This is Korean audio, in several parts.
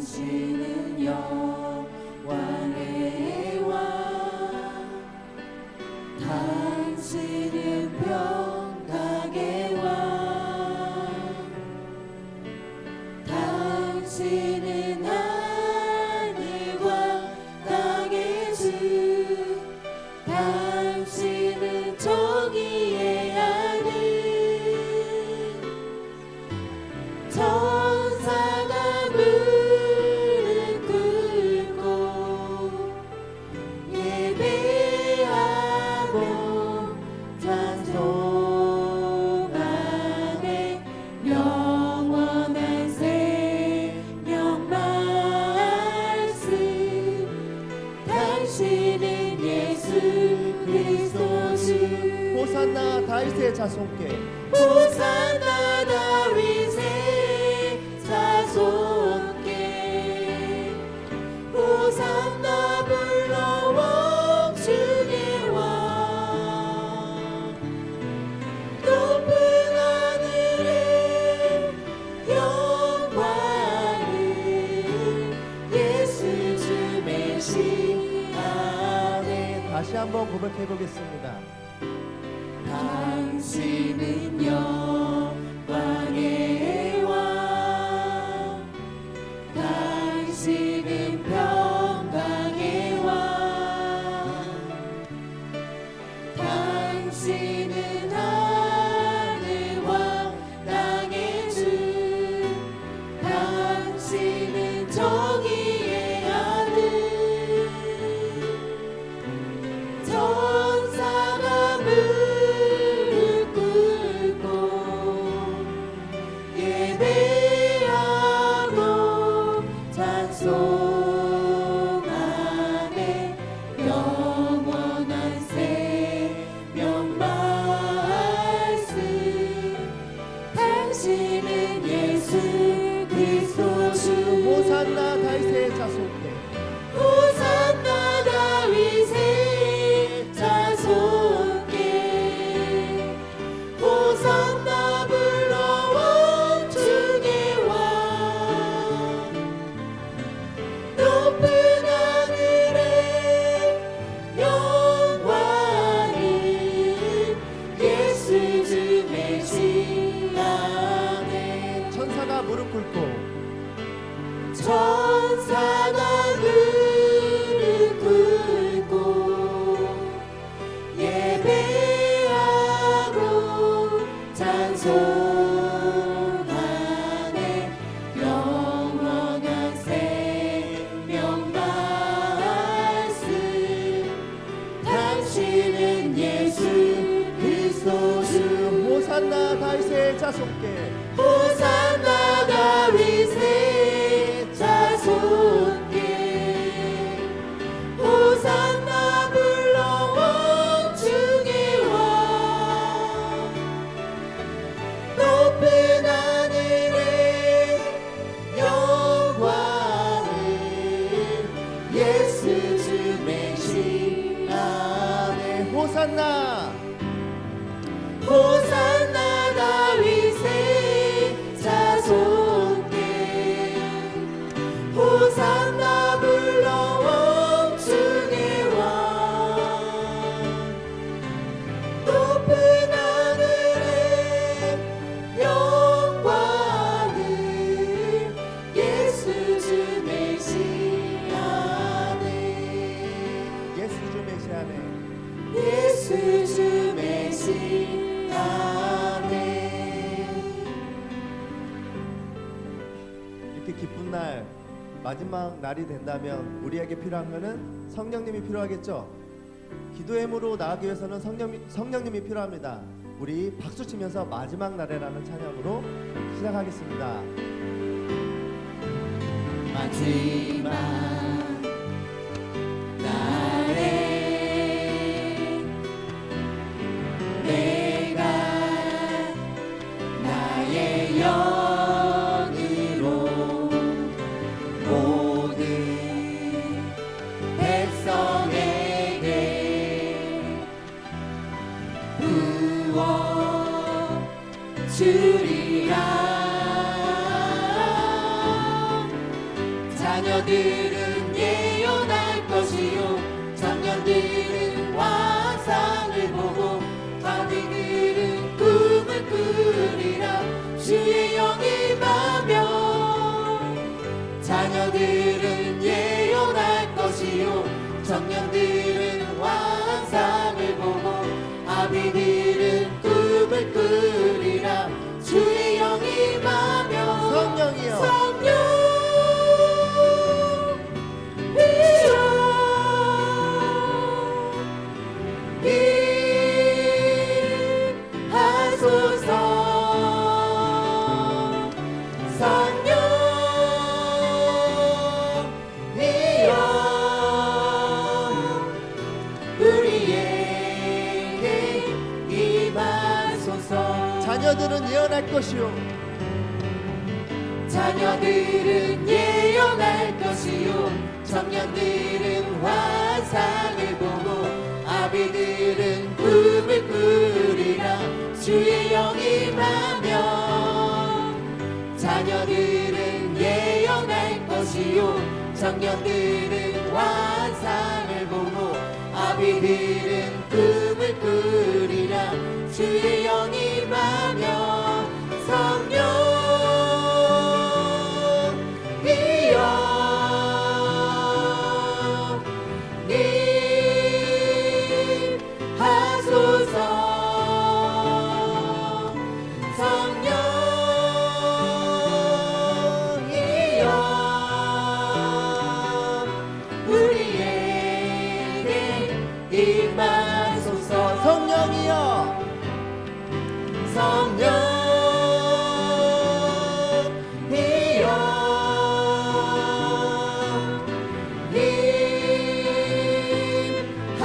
당신은 영광의 왕, 당신은 평강의 왕, 당신은 하늘과 땅의 주, 당신은 정의의 아들, 천사가 무릎 꿇고 예배하고 찬송하네. 영원한 생명 말씀, 당신은 예수 그리스도 주. 호산나 다윗의 자손께, 호산나 다윗의 자손께, 호산나 불러와 주의 왕, 높은 하늘에 영광을 예수 주 메시아네. 다시 한번 고백해 보겠습니다. 당신은 영광의 왕, 당신은 평강의 왕, 당신은 하늘과 땅의 주, 당신은 정의의 아들, 천사가 무릎 꿇고 예배하고 찬송하네. 영원한 생명 말씀, 당신은 예수 그리스도 주. 호산나 다윗의 자손께, 호산나 다윗의 자손께, 호산나 불러와 주의 왕, 높은 하늘에 영광을 예수 주 메시아네. 천사가 무릎 꿇고 천사가 무릎 꿇고 예배하고 찬송하네. 영원한 생명 말씀, 당신은 예수 그리스도 주. 호산나 다윗의 자손께, 호산나 다윗의 자손께, 호산나 불러와 주의 왕, 높은 하늘에 영광을 예수 주 메시아네. 호산나 호산나 다윗의 자손께, 호산나 불러와 주의 왕, 높은 하늘에 영광을 예수 주 메시아네. 예수 주 메시아네. 예수 주 메시아네. 이렇게 기쁜 날, 마지막 날이 된다면 우리에게 필요한 것은 성령님이 필요하겠죠. 기도의 힘으로 나아가기 위해서는 성령님이 필요합니다. 우리 박수 치면서 마지막 날에라는 찬양으로 시작하겠습니다. 마지막 날에 내가 나의 영으로 모든 백성에게 부어 주리라. 자녀들은 예언할 것이요 청년들은 환상을 보고 아비들은 꿈을 꾸리라 주의 영이 임하며 자녀들은 예언할 것이요 청년들은 환상을 보고 아비들은 꿈을 꾸리라 주의 영이 임하며 성령이여 성령 자녀들은 예언할 것이요 자녀들은 예언할 것이요 청년들은 환상을 보고 아비들은 꿈을 꾸리라 주의 영이 임하며 자녀들은 예언할 것이요 청년들은 환상을 보고 아비들은 꿈을 꾸리라 주의 영이 임하며 성령이여 임하소서 성령이여 우리에게 임하소서 성령이여 성령이여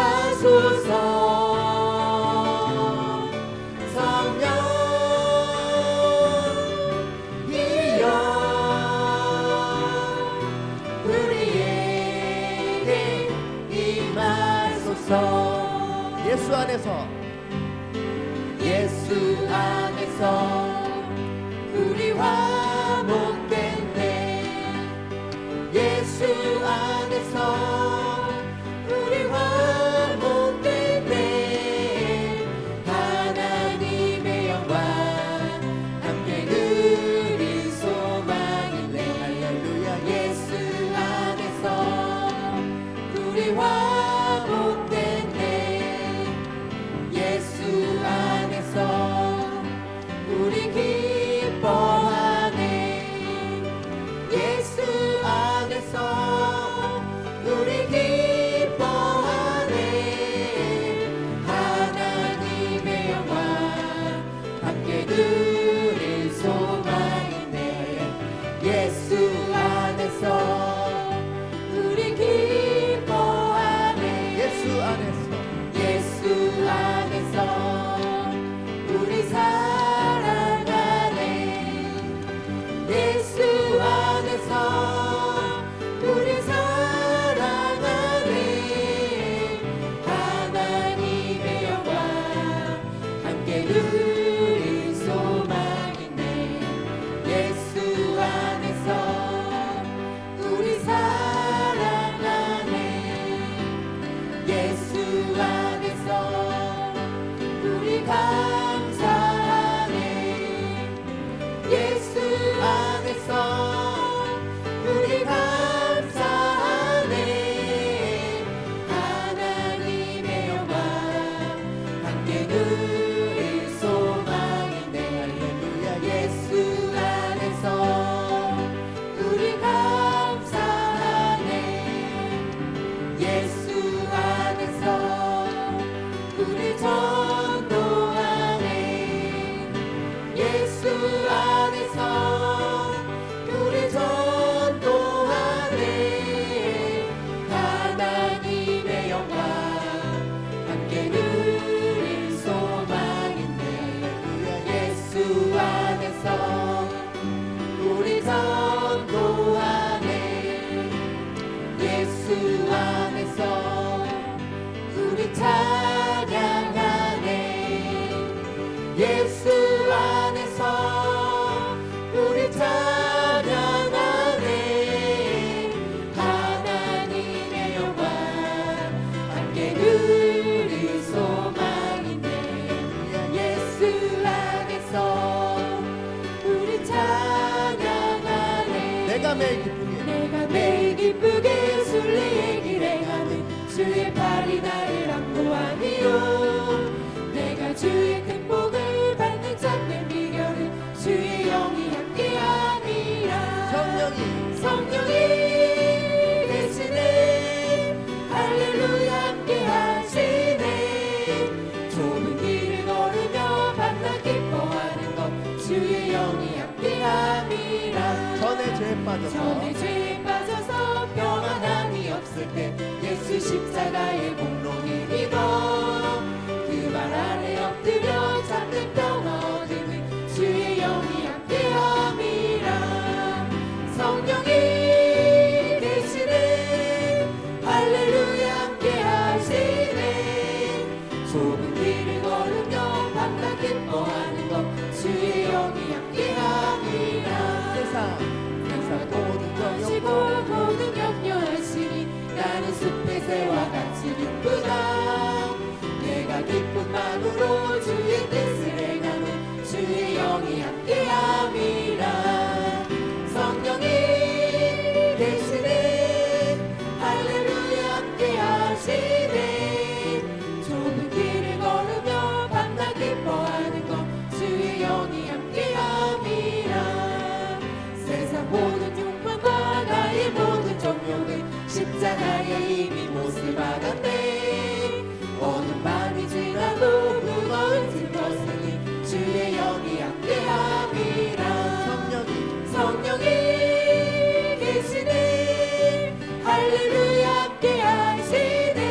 임하소서 성령이여 우리에게 임하소서 예수 안에서 예수 안에서 우리 화목된대 예수 안에서 우리 화목된대 하나님의 영광 함께 누릴 소망이네 할렐루야 예수 안에서 우리 화목된대 예수 안에서 우리 기뻐하네 예수 안에서 우리 기쁘게 내가 매일 기쁘게 순리의 길에 가는 주의 팔이 나를 안보하니요 내가 주의 큰 복을 받는 참된 비결은 주의 영이 함께함이라 성령이 대신에 할렐루야 함께하시네 좁은 길을 걸으며 밤낮 기뻐하는 것 주의 영이 함께함이라 전에 죄에 빠져서 평안함이 없을 때 예수 십자가의 공로를 믿어 그 말 아래 엎드려 참된 평화 얻음은 주의 영이 함께함이라 성령이 대신에 할렐루야 함께하시네 좁은 길을 걸으며 밤낮 기뻐하는 것 주의 영이 함께함이라 세상 하시고 모든 염려하시니 나는 숲의 새와 같이 기쁘다 내가 기쁨만으로 주의 뜻을 행하는 주의 영이 함께함이라 성령이 대신에 할렐루야 함께하시네 좁은 길을 걸으며 밤낮 기뻐하는 것 주의 영이 함께함이라 세상 모든 욕망과 나의 모든 정욕은 십자가에 이미 못을 박았네 어둠 밤이 지나도 무거운 짐 벗으니 주의 영이 함께함이라 성령이 계시네 할렐루야 함께하시네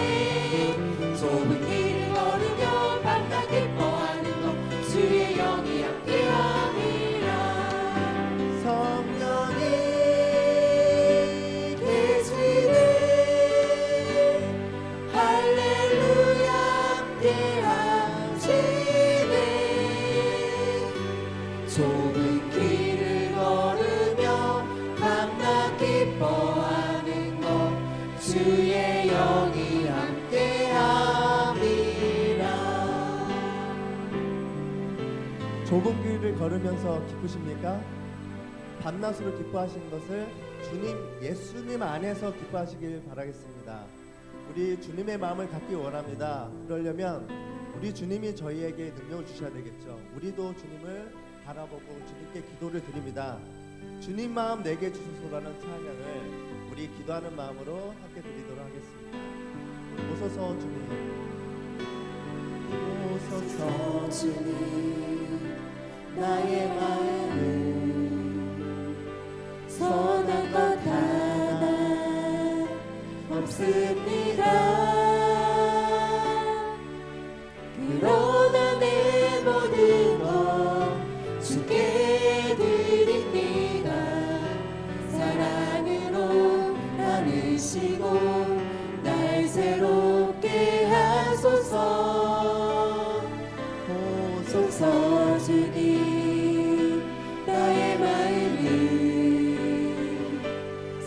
좁은 길을 걸으며 밤낮 기뻐하는 것 주의 영이 함께함이라 성령이 계시네 할렐루야 함께하시네 좁은 길을 걸으며 밤낮 기뻐하는 것 주의 영이 함께함이라 좁은 길을 걸으면서 기쁘십니까? 밤낮으로 기뻐하시는 것을 예수님 안에서 기뻐하시길 바라겠습니다. 우리 주님의 마음을 갖기 원합니다. 그러려면 우리 주님이 저희에게 능력을 주셔야 되겠죠. 우리도 주님을 바라보고 주님께 기도를 드립니다. 주님 마음 내게 주소서라는 찬양을 우리 기도하는 마음으로 함께 드리도록 하겠습니다. 오소서 주님, 오소서 주님 나의 마음을 선한 것 하나 없습니다 그러나 내 모든 것 주께 드립니다 사랑으로 안으시고 날 새롭게 하소서 오소서 주님 나의 마음을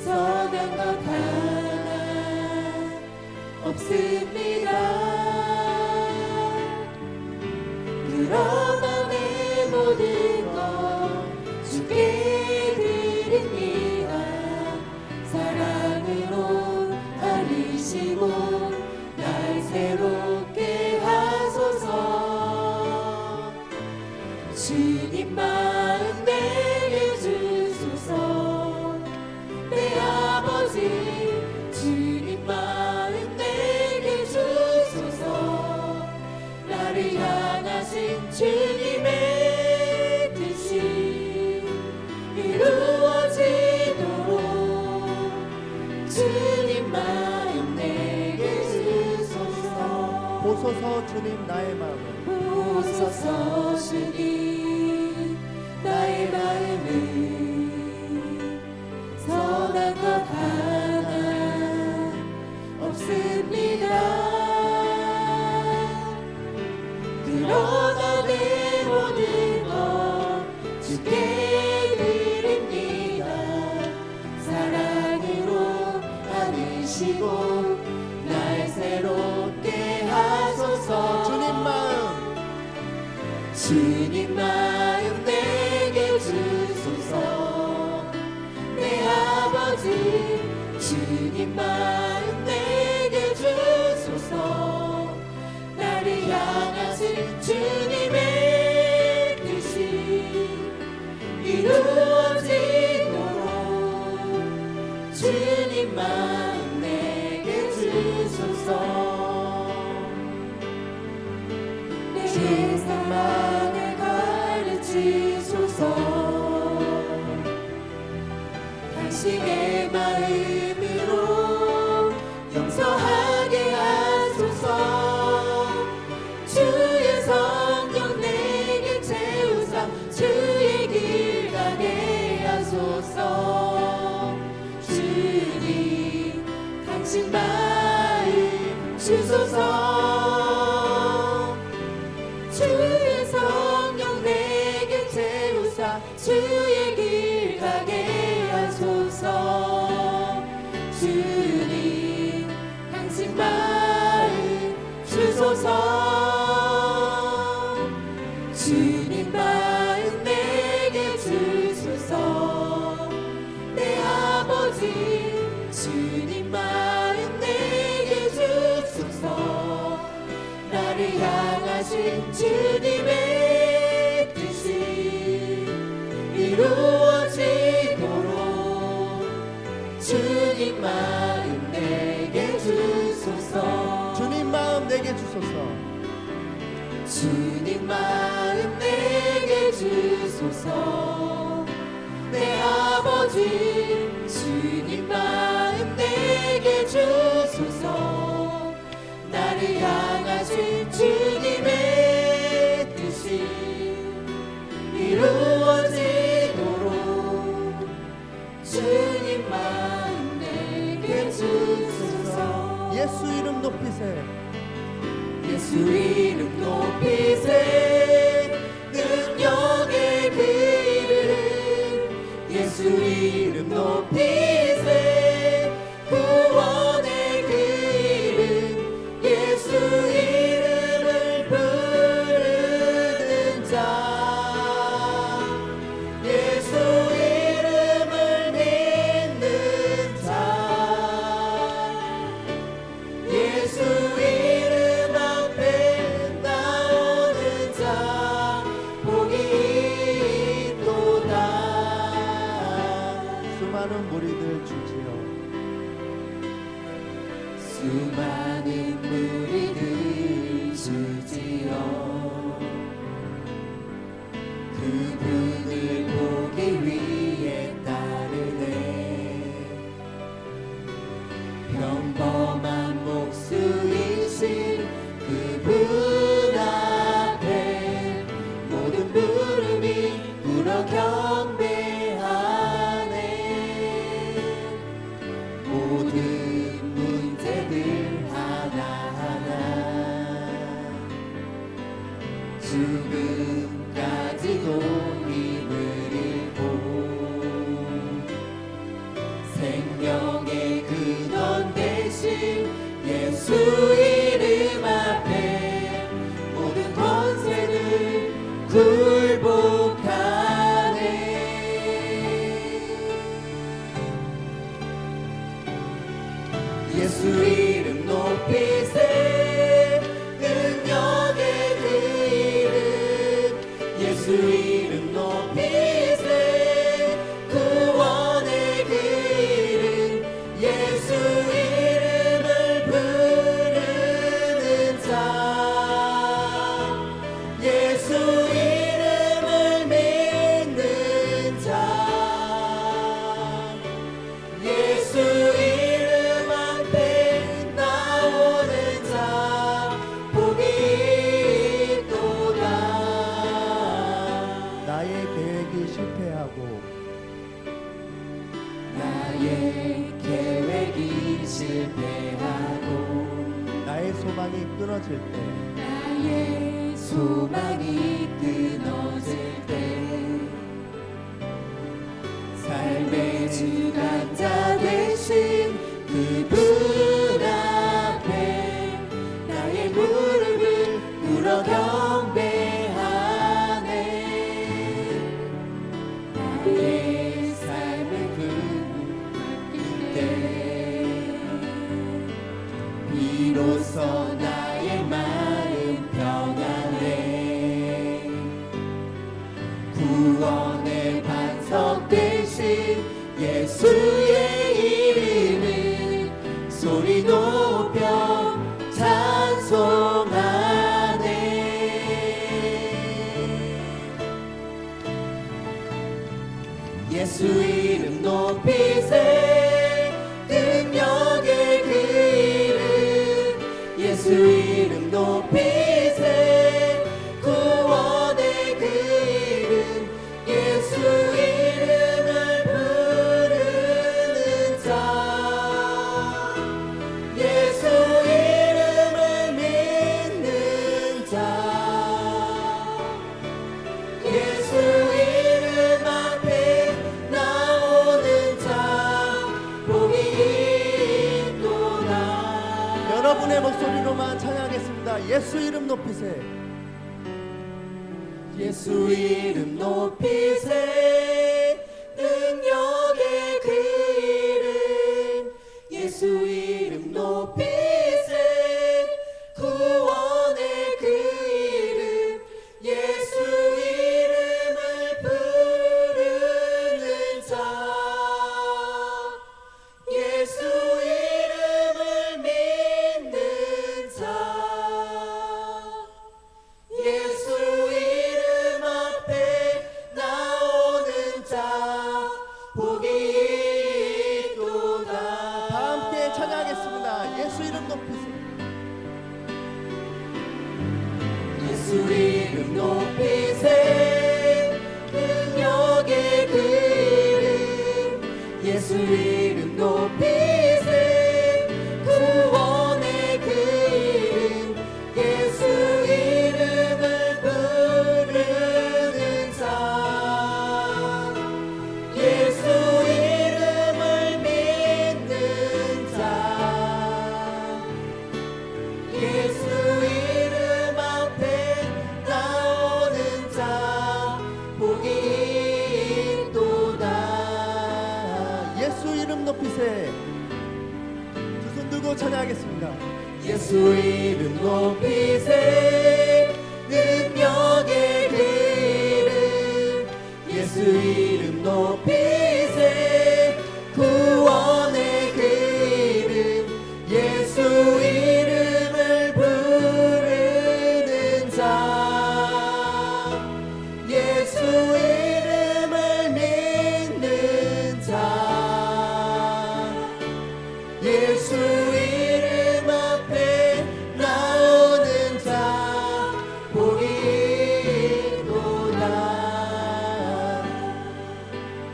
선한 것 하나 없습니다 그러나 내 모든 것 주께 드립니다 사랑으로 안으시고 날 새롭게 하소서 주님 마음 내게 주소서 내 아버지 주님 마음 내게 주소서 나를 향하신 주님의 뜻이 이루어지도록 주님 마음 내게 주소서 보소서 주님 나의 마음을 보소서 주님 나의 마음을 선한 것 하나 없습니다 그러나 내 모든 것 주께 드립니다 사랑으로 안으시고 날 새롭게 하소서 주님 마음 내게 주소서 내 아버지 주님 마음 내게 주소서. 나를 향하신 주님의 뜻이 이루어지도록 주님 마음 내게 주소서. 내 사랑을 가르치소서. 당신의 마음으로 용서하게 하소서. 주의 성령 내게 채우사 주의 길 가게 하소서. 주님 당신 마음 주소서. 주의 성령 내게 채우사 주의 길 가게 하소서. 주님 당신 마음 주소서. 주님 마음 내게 주소서. 내 아버지 주님 마음 내게 주소서. 나를 향하신 주님의 뜻이 이루어지도록 주님 마음 내게 주소서. 주님 마음 내게 주소서. 주님 마음 내게 주소서. 내 아버지 주님 마음 내게 주소서. 나를 향하신 주님의 뜻이 이루어지도록 주님 마음 내게 주소서. 예수 이름 높이세. 예수 이름 높이세. 능력의 그 이름. 예수 이름 높이세. 구원의 그 이름. 예수 이름을 부르는 자. 예수 이름을 믿는 자. 예수 이름 앞에 나오는 자 복이 있도다. 수많은 무리들 주지요. 수많은 무리들 주지요. 그분을 보기 위해 따르네. 평범한 목수이신 그분 앞에 모든 무릎이 꿇어 경배하네. 모든 문제들 하나하나 죽음까지도 힘을 잃고 생명의 근원 대신 예수 이름 앞에 모든 권세를 굴복하네. 예수 이름 높이세. 능력의 그 이름. 예수 이름 높이세. 구원의 그 이름. 예수 이름을 부르는 자. 예수 이름을 믿는 자. 예수 이름 앞에 나오는 자 복이 있도다. 나의 계획이 실패하고 나의 계획이 실패하고 나의 소망이 끊어질 때 나의 소망이 끊어질 때 삶의 주관자 되신 그분 앞에 나의 무릎을 꿇어 경배하네. 나의 삶을 그분 맡길 때 높이세 구원의 그 이름 예수 이름을 부르는 자 예수 이름을 믿는 자 예수 이름 앞에 나오는 자 복이 있도다. 여러분의 목소리로만 찬양하겠습니다. 예수 이름 높이세. 예수 이름 높이세 능력의 그 이름 예수 이름 높이세 구원의 그 이름 예수 이름을 부르는 자 예수 이름을 믿는 자 예수 이름 앞에 나오는 자 복이 있도다. 다 함께 찬양하겠습니다. 예수 이름 높이세. 예수 이름 높이세 능력의 그 이름 예수 이름 높이세 구원의 그 이름 예수 이름을 부르는 자 예수 이름을 믿는 자 예수 이름 앞에 나오는 자 복이 있도다. 예수 이름 높이세. 두 손 들고 찬양하겠습니다. 예수 이름 높이세 능력의 그 이름 예수 이름 높이세 구원의 그 이름 예수 이름을 부르는 자 예수 이름을 믿는 자 예수 이름 앞에 나오는 자 복이 있도다.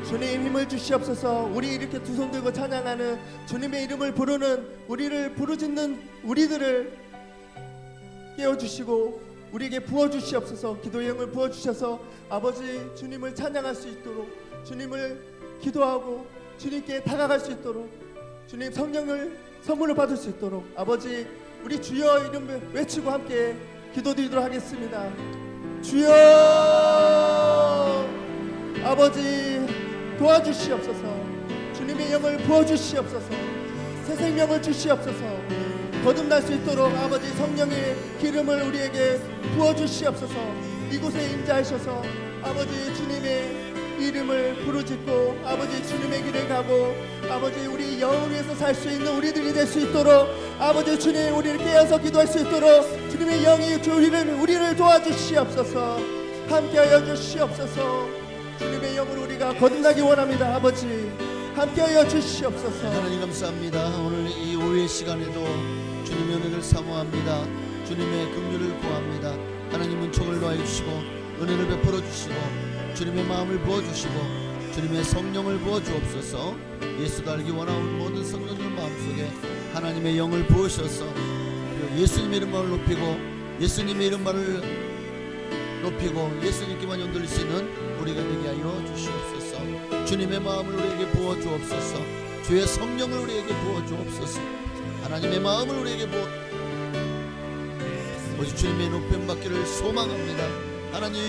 주님 힘을 주시옵소서. 우리 이렇게 두 손 들고 찬양하는 주님의 이름을 부르는 우리를 부르짖는 우리들을 깨워주시고 우리에게 부어주시옵소서. 기도의 영을 부어주셔서 아버지 주님을 찬양할 수 있도록 주님을 기도하고 주님께 다가갈 수 있도록 주님 성령을 선물로 받을 수 있도록 아버지 우리 주여 이름 외치고 함께 기도드리도록 하겠습니다. 주여 아버지 도와주시옵소서. 주님의 영을 부어주시옵소서. 새 생명을 주시옵소서. 거듭날 수 있도록 아버지 성령의 기름을 우리에게 부어주시옵소서. 이곳에 임재하셔서 아버지 주님의 이름을 부르짖고 아버지 주님의 길을 가고 아버지 우리 영을 위해서 살 수 있는 우리들이 될 수 있도록 아버지 주님 우리를 깨어서 기도할 수 있도록 주님의 영이 우리를 도와주시옵소서. 함께하여 주시옵소서. 주님의 영으로 우리가 거듭나기 원합니다. 아버지 함께하여 주시옵소서. 하나님 감사합니다. 오늘 이 오후의 시간에도 주님의 은혜를 사모합니다. 주님의 긍휼을 구합니다. 하나님 은총을 더해 주시고 은혜를 베풀어 주시고 주님의 마음을 부어주시고 주님의 성령을 부어주옵소서. 예수도 알기 원하는 모든 성령들 마음속에 하나님의 영을 부으셔서 예수님의 이름만을 높이고 예수님의 이름만을 높이고 예수님께만 연돌릴 수 있는 우리가 되게 하여 주시옵소서. 주님의 마음을 우리에게 부어주옵소서. 주의 성령을 우리에게 부어주옵소서. 하나님의 마음을 우리에게 오직 주님의 높임 받기를 소망합니다. 하나님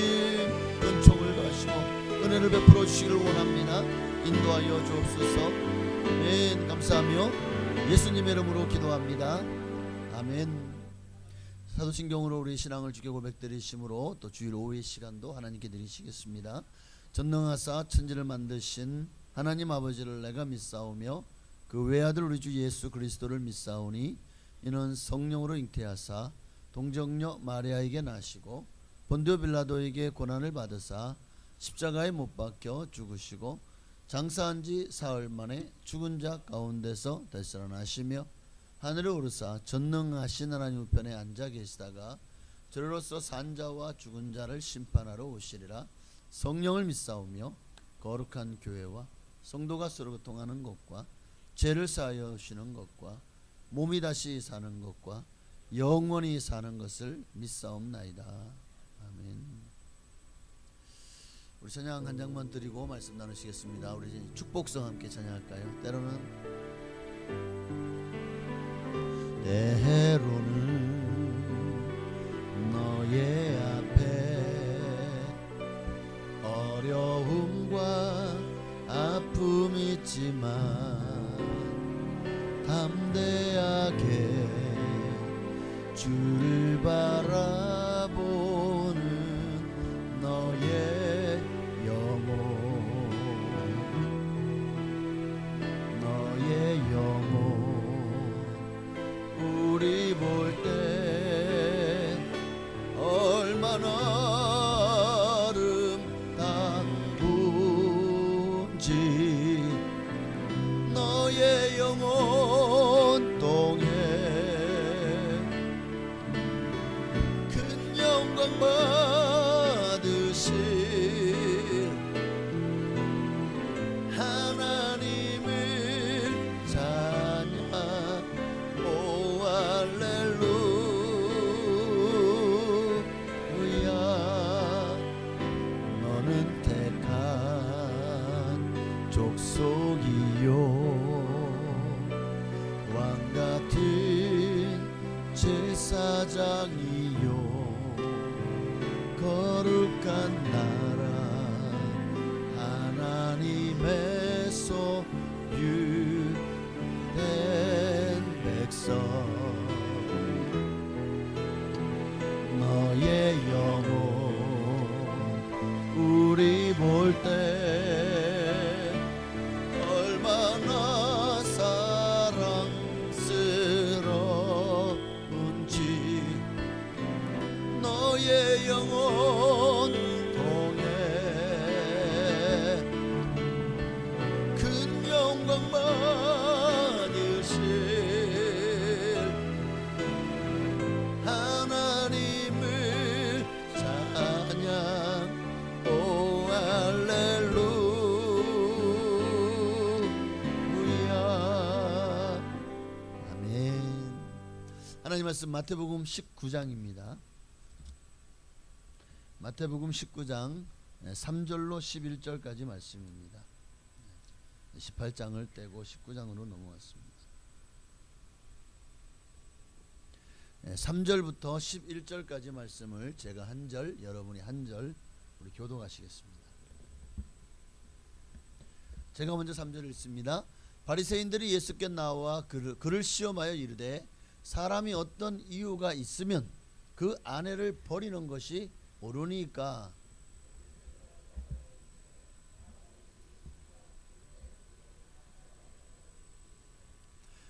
은총을 더하시고 은혜를 베풀어 주시기를 원합니다. 인도하여 주옵소서. 아멘. 감사하며 예수님의 이름으로 기도합니다. 아멘. 사도신경으로 우리 신앙을 주께 고백드리심으로 또 주일 오후의 시간도 하나님께 드리시겠습니다. 전능하사 천지를 만드신 하나님 아버지를 내가 믿사오며 그 외아들 우리 주 예수 그리스도를 믿사오니 이는 성령으로 잉태하사 동정녀 마리아에게 나시고 본디오 빌라도에게 고난을 받으사 십자가에 못 박혀 죽으시고 장사한 지 사흘 만에 죽은 자 가운데서 되살아나시며 하늘에 오르사 전능하신 하나님 우편에 앉아 계시다가 저로서 산자와 죽은 자를 심판하러 오시리라. 성령을 믿사오며 거룩한 교회와 성도가 서로 교통하는 것과 죄를 사하여 주시는 것과 몸이 다시 사는 것과 영원히 사는 것을 믿사옵나이다. 아멘. 우리 찬양 한 장만 드리고 말씀 나누시겠습니다. 우리 축복성 함께 찬양할까요? 때로는 너의 앞에 어려움과 아픔 있지만 담대하게 주를 바라보는 너의 영혼 우리 볼 때 얼마나 아름다운지 너의 영혼 동에 큰 영광 받으실 하나님을 찬양. 오 할렐루야. 너는 택한 족속이요 왕같은 제사장이요 거룩한 나라 하나님의 소유된 백성 너의 영혼 우리 볼 때 얼마나 사랑스러운지 너의 영혼 통해 큰 영광 받으실 하나님을 찬양. 오 할렐루야. 아멘. 하나님 말씀 마태복음 19장입니다. 마태복음 19장 3절로 11절까지 말씀입니다. 18장을 떼고 19장으로 넘어왔습니다. 3절부터 11절까지 말씀을 제가 한 절, 여러분이 한 절 우리 교독하시겠습니다. 제가 먼저 3절 읽습니다. 바리새인들이 예수께 나와 그를 시험하여 이르되 사람이 어떤 이유가 있으면 그 아내를 버리는 것이 옳으니까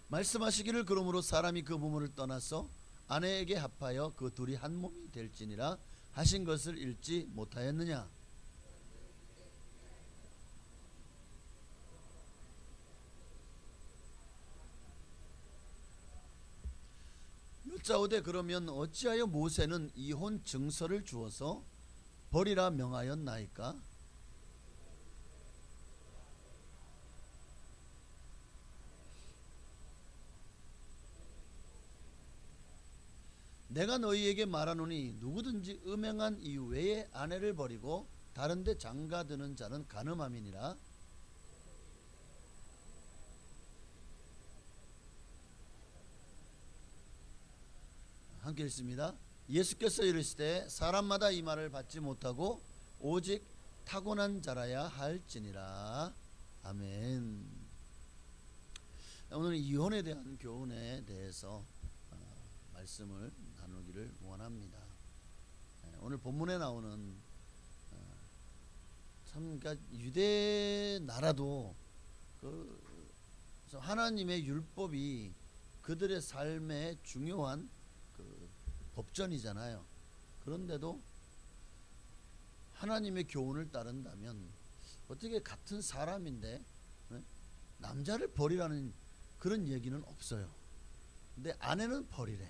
말씀하시기를 그러므로 사람이 그 부모를 떠나서 아내에게 합하여 그 둘이 한 몸이 될지니라 하신 것을 읽지 못하였느냐. 여짜오되 그러면 어찌하여 모세는 이혼 증서를 주어서 버리라 명하였나이까? 내가 너희에게 말하노니 누구든지 음행한 이유 외에 아내를 버리고 다른 데 장가드는 자는 간음함이니라. 함께 읽습니다. 예수께서 이르시되 사람마다 이 말을 받지 못하고 오직 타고난 자라야 할지니라. 아멘. 오늘 이혼에 대한 교훈에 대해서 말씀을 나누기를 원합니다. 오늘 본문에 나오는 참 그러니까 유대 나라도 하나님의 율법이 그들의 삶의 중요한 법전이잖아요. 그런데도 하나님의 교훈을 따른다면 어떻게 같은 사람인데 남자를 버리라는 그런 얘기는 없어요. 근데 아내는 버리래.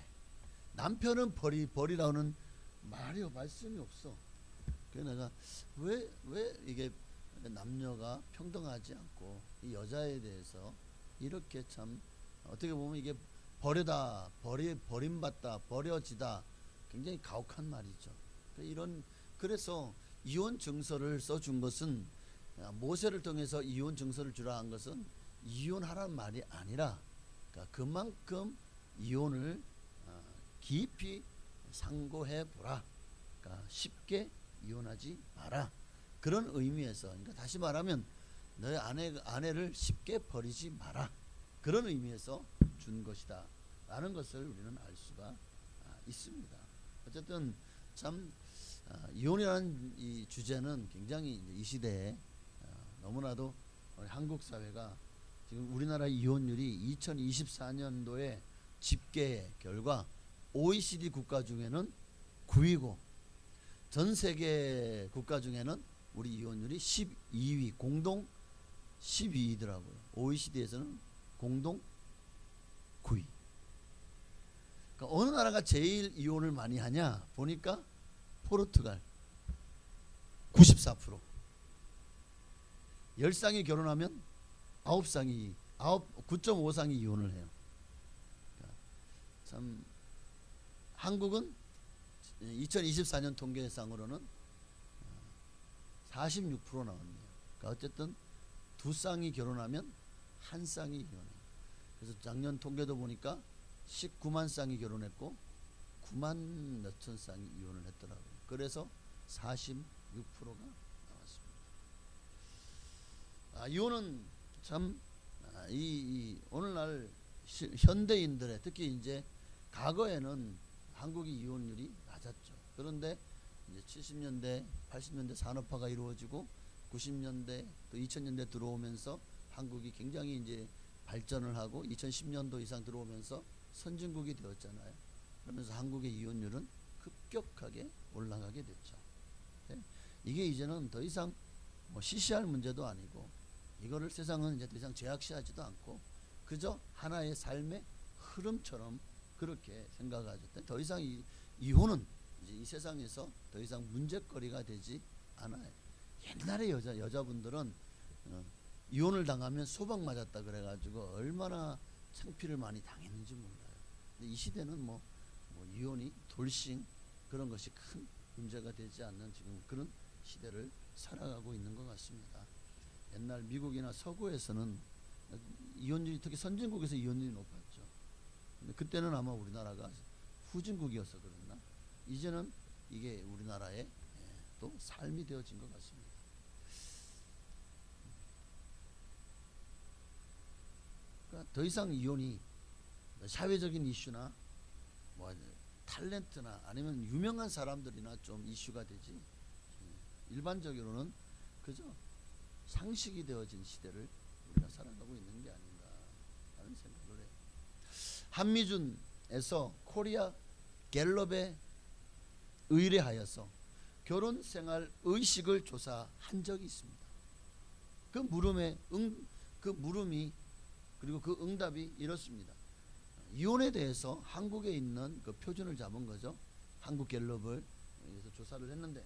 남편은 버리라고는 말씀이 없어. 그래서 내가 왜 이게 남녀가 평등하지 않고 이 여자에 대해서 이렇게 참 어떻게 보면 이게 버림받다, 버려지다, 굉장히 가혹한 말이죠. 그래서 이혼 증서를 써준 것은, 모세를 통해서 이혼 증서를 주라 한 것은 이혼하라는 말이 아니라, 그러니까 그만큼 이혼을 깊이 상고해 보라. 그러니까 쉽게 이혼하지 마라. 그런 의미에서, 그러니까 다시 말하면 너의 아내를 쉽게 버리지 마라. 그런 의미에서 준 것이다 라는 것을 우리는 알 수가 있습니다. 어쨌든 참 이혼이라는 이 주제는 굉장히 이 시대에 너무나도 우리 한국 사회가 지금 우리나라 이혼율이 2024년도에 집계 결과 OECD 국가 중에는 9위고 전 세계 국가 중에는 우리 이혼율이 12위, 공동 12위더라고요. OECD에서는 공동 9위. 그러니까 어느 나라가 제일 이혼을 많이 하냐 보니까 포르투갈 94%. 10쌍이 결혼하면 9.5쌍이 이혼을 해요. 그러니까 참 한국은 2024년 통계상으로는 46% 나왔네요. 그러니까 어쨌든 두 쌍이 결혼하면 한 쌍이 이혼해요. 그래서 작년 통계도 보니까 19만 쌍이 결혼했고 9만 몇천 쌍이 이혼을 했더라고요. 그래서 46%가 나왔습니다. 이혼은 참 이 오늘날 현대인들의, 특히 이제 과거에는 한국의 이혼율이 낮았죠. 그런데 이제 70년대, 80년대 산업화가 이루어지고 90년대 또 2000년대 들어오면서 한국이 굉장히 이제 발전을 하고 2010년도 이상 들어오면서 선진국이 되었잖아요. 그러면서 한국의 이혼율은 급격하게 올라가게 됐죠. 네? 이게 이제는 더 이상 뭐 시시할 문제도 아니고, 이거를 세상은 이제 더 이상 제약시하지도 않고 그저 하나의 삶의 흐름처럼 그렇게 생각하죠. 더 이상 이혼은 이제 이 세상에서 더 이상 문제거리가 되지 않아요. 옛날에 여자분들은 이혼을 당하면 소방 맞았다 그래가지고 얼마나 창피를 많이 당했는지 몰라요. 근데 이 시대는 뭐 이혼이 돌싱 그런 것이 큰 문제가 되지 않는 지금 그런 시대를 살아가고 있는 것 같습니다. 옛날 미국이나 서구에서는 이혼율이, 특히 선진국에서 이혼율이 높았죠. 근데 그때는 아마 우리나라가 후진국이어서 그랬나? 이제는 이게 우리나라의 또 삶이 되어진 것 같습니다. 그러니까 더 이상 이혼이 사회적인 이슈나 뭐 탤런트나 아니면 유명한 사람들이나 좀 이슈가 되지, 일반적으로는 그저 상식이 되어진 시대를 우리가 살아가고 있는 게 아닌가 하는 생각을 해요. 한미준에서 코리아 갤럽에 의뢰하여서 결혼 생활 의식을 조사한 적이 있습니다. 그 물음이 그리고 그 응답이 이렇습니다. 이혼에 대해서 한국에 있는 그 표준을 잡은 거죠. 한국 갤럽을 여기서 조사를 했는데,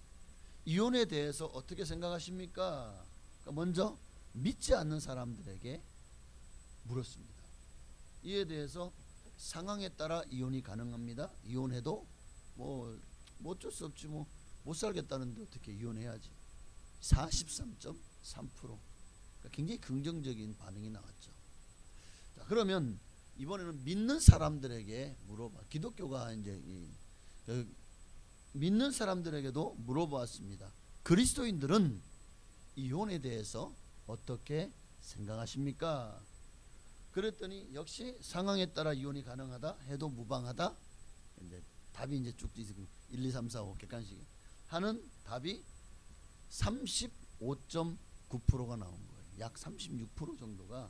이혼에 대해서 어떻게 생각하십니까? 그러니까 먼저 믿지 않는 사람들에게 물었습니다. 이에 대해서 상황에 따라 이혼이 가능합니다. 이혼해도 뭐 어쩔 수 없지, 뭐 못 살겠다는데 어떻게 이혼해야지. 43.3%. 그러니까 굉장히 긍정적인 반응이 나왔죠. 자, 그러면 이번에는 믿는 사람들에게 물어봐. 기독교가 이제 믿는 사람들에게도 물어보았습니다. 그리스도인들은 이혼에 대해서 어떻게 생각하십니까? 그랬더니 역시 상황에 따라 이혼이 가능하다, 해도 무방하다. 이제 답이 이제 쭉 1, 2, 3, 4, 5 객관식 하는 답이 35.9%가 나온 거예요. 약 36% 정도가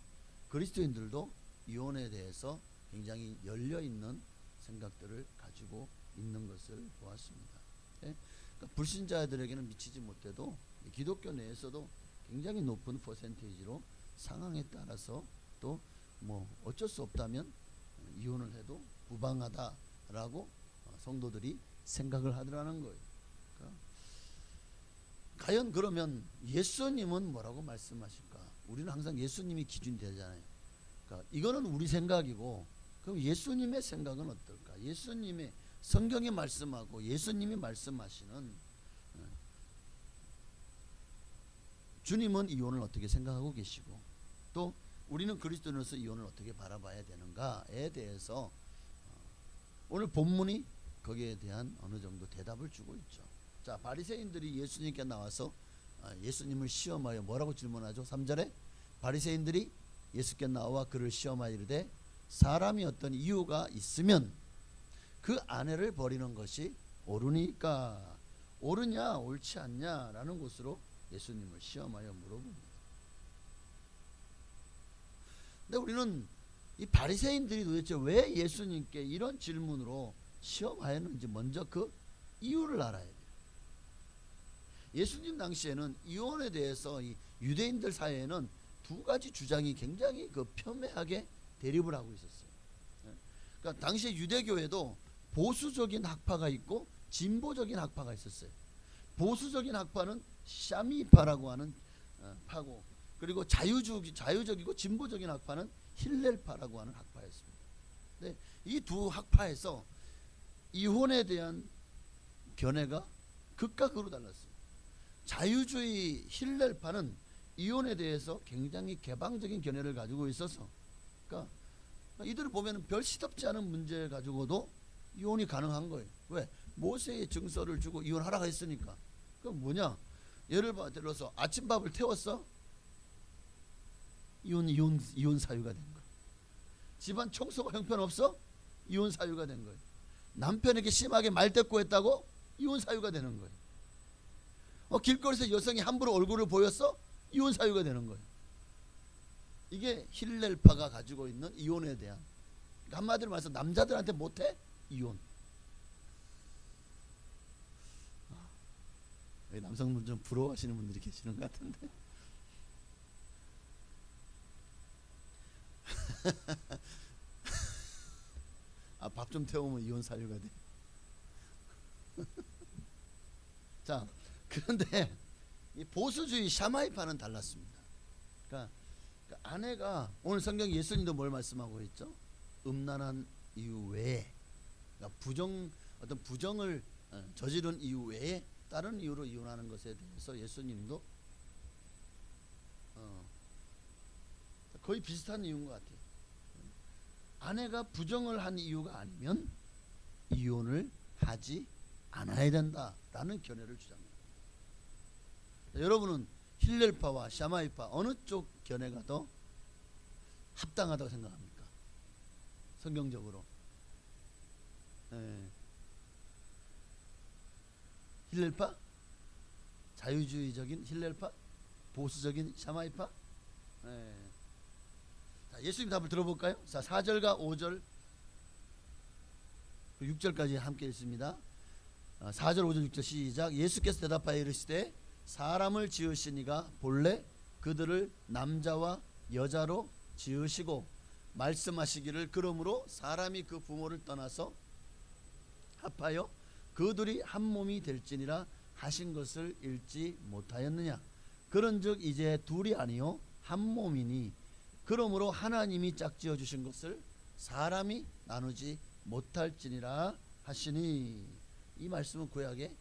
그리스도인들도 이혼에 대해서 굉장히 열려 있는 생각들을 가지고 있는 것을 보았습니다. 네? 그러니까 불신자들에게는 미치지 못해도 기독교 내에서도 굉장히 높은 퍼센테이지로 상황에 따라서 또 뭐 어쩔 수 없다면 이혼을 해도 무방하다라고 성도들이 생각을 하더라는 거예요. 그러니까 과연 그러면 예수님은 뭐라고 말씀하실까? 우리는 항상 예수님이 기준이 되잖아요. 그러니까 이거는 우리 생각이고, 그럼 예수님의 생각은 어떨까? 예수님의 성경이 말씀하고 예수님이 말씀하시는, 주님은 이혼을 어떻게 생각하고 계시고, 또 우리는 그리스도인으로서 이혼을 어떻게 바라봐야 되는가에 대해서 오늘 본문이 거기에 대한 어느 정도 대답을 주고 있죠. 자, 바리새인들이 예수님께 나와서 예수님을 시험하여 뭐라고 질문하죠? 3절에 바리새인들이 예수께 나와 그를 시험하여 이르되 사람이 어떤 이유가 있으면 그 아내를 버리는 것이 옳으니까, 옳으냐 옳지 않냐라는 것으로 예수님을 시험하여 물어봅니다. 근데 우리는 이 바리새인들이 도대체 왜 예수님께 이런 질문으로 시험하였는지 먼저 그 이유를 알아야 돼요. 예수님 당시에는 이혼에 대해서 이 유대인들 사이에는 두 가지 주장이 굉장히 그 폄훼하게 대립을 하고 있었어요. 그러니까 당시 유대교에도 보수적인 학파가 있고 진보적인 학파가 있었어요. 보수적인 학파는 샤미파라고 하는 파고, 그리고 자유적이고 진보적인 학파는 힐렐파라고 하는 학파였습니다. 근데 이 두 학파에서 이혼에 대한 견해가 극과 극으로 달랐어요. 자유주의 힐렐파는 이혼에 대해서 굉장히 개방적인 견해를 가지고 있어서, 그러니까 이들을 보면 별 시덥지 않은 문제 가지고도 이혼이 가능한 거예요. 왜? 모세의 증서를 주고 이혼하라고 했으니까. 그럼 뭐냐? 예를 들어서 아침밥을 태웠어? 이혼 사유가 된 거예요. 집안 청소가 형편없어? 이혼 사유가 된 거예요. 남편에게 심하게 말대꾸했다고? 이혼 사유가 되는 거예요. 길거리에서 여성이 함부로 얼굴을 보였어? 이혼 사유가 되는 거예요. 이게 힐렐파가 가지고 있는 이혼에 대한, 한마디로 말해서 남자들한테 못해? 이혼. 남성분 좀 부러워하시는 분들이 계시는 것 같은데. 밥 좀 태우면 이혼 사유가 돼. 자, 그런데 이 보수주의 샤마이파는 달랐습니다. 그러니까 아내가, 오늘 성경 예수님도 뭘 말씀하고 있죠? 음란한 이유 외에, 그러니까 어떤 부정을 저지른 이유 외에 다른 이유로 이혼하는 것에 대해서 예수님도 거의 비슷한 이유인 것 같아요. 아내가 부정을 한 이유가 아니면 이혼을 하지 않아야 된다라는 견해를 주장합니다. 여러분은 힐렐파와 샤마이파 어느 쪽 견해가 더 합당하다고 생각합니까? 성경적으로. 힐렐파? 자유주의적인 힐렐파? 보수적인 샤마이파? 자, 예수님 답을 들어볼까요? 자, 4절과 5절 6절까지 함께 읽습니다. 4절 5절 6절 시작. 예수께서 대답하여 이르시되 사람을 지으시니가 본래 그들을 남자와 여자로 지으시고 말씀하시기를 그러므로 사람이 그 부모를 떠나서 합하여 그들이 한 몸이 될지니라 하신 것을 읽지 못하였느냐. 그런즉 이제 둘이 아니요 한 몸이니 그러므로 하나님이 짝지어 주신 것을 사람이 나누지 못할지니라 하시니. 이 말씀은 구약의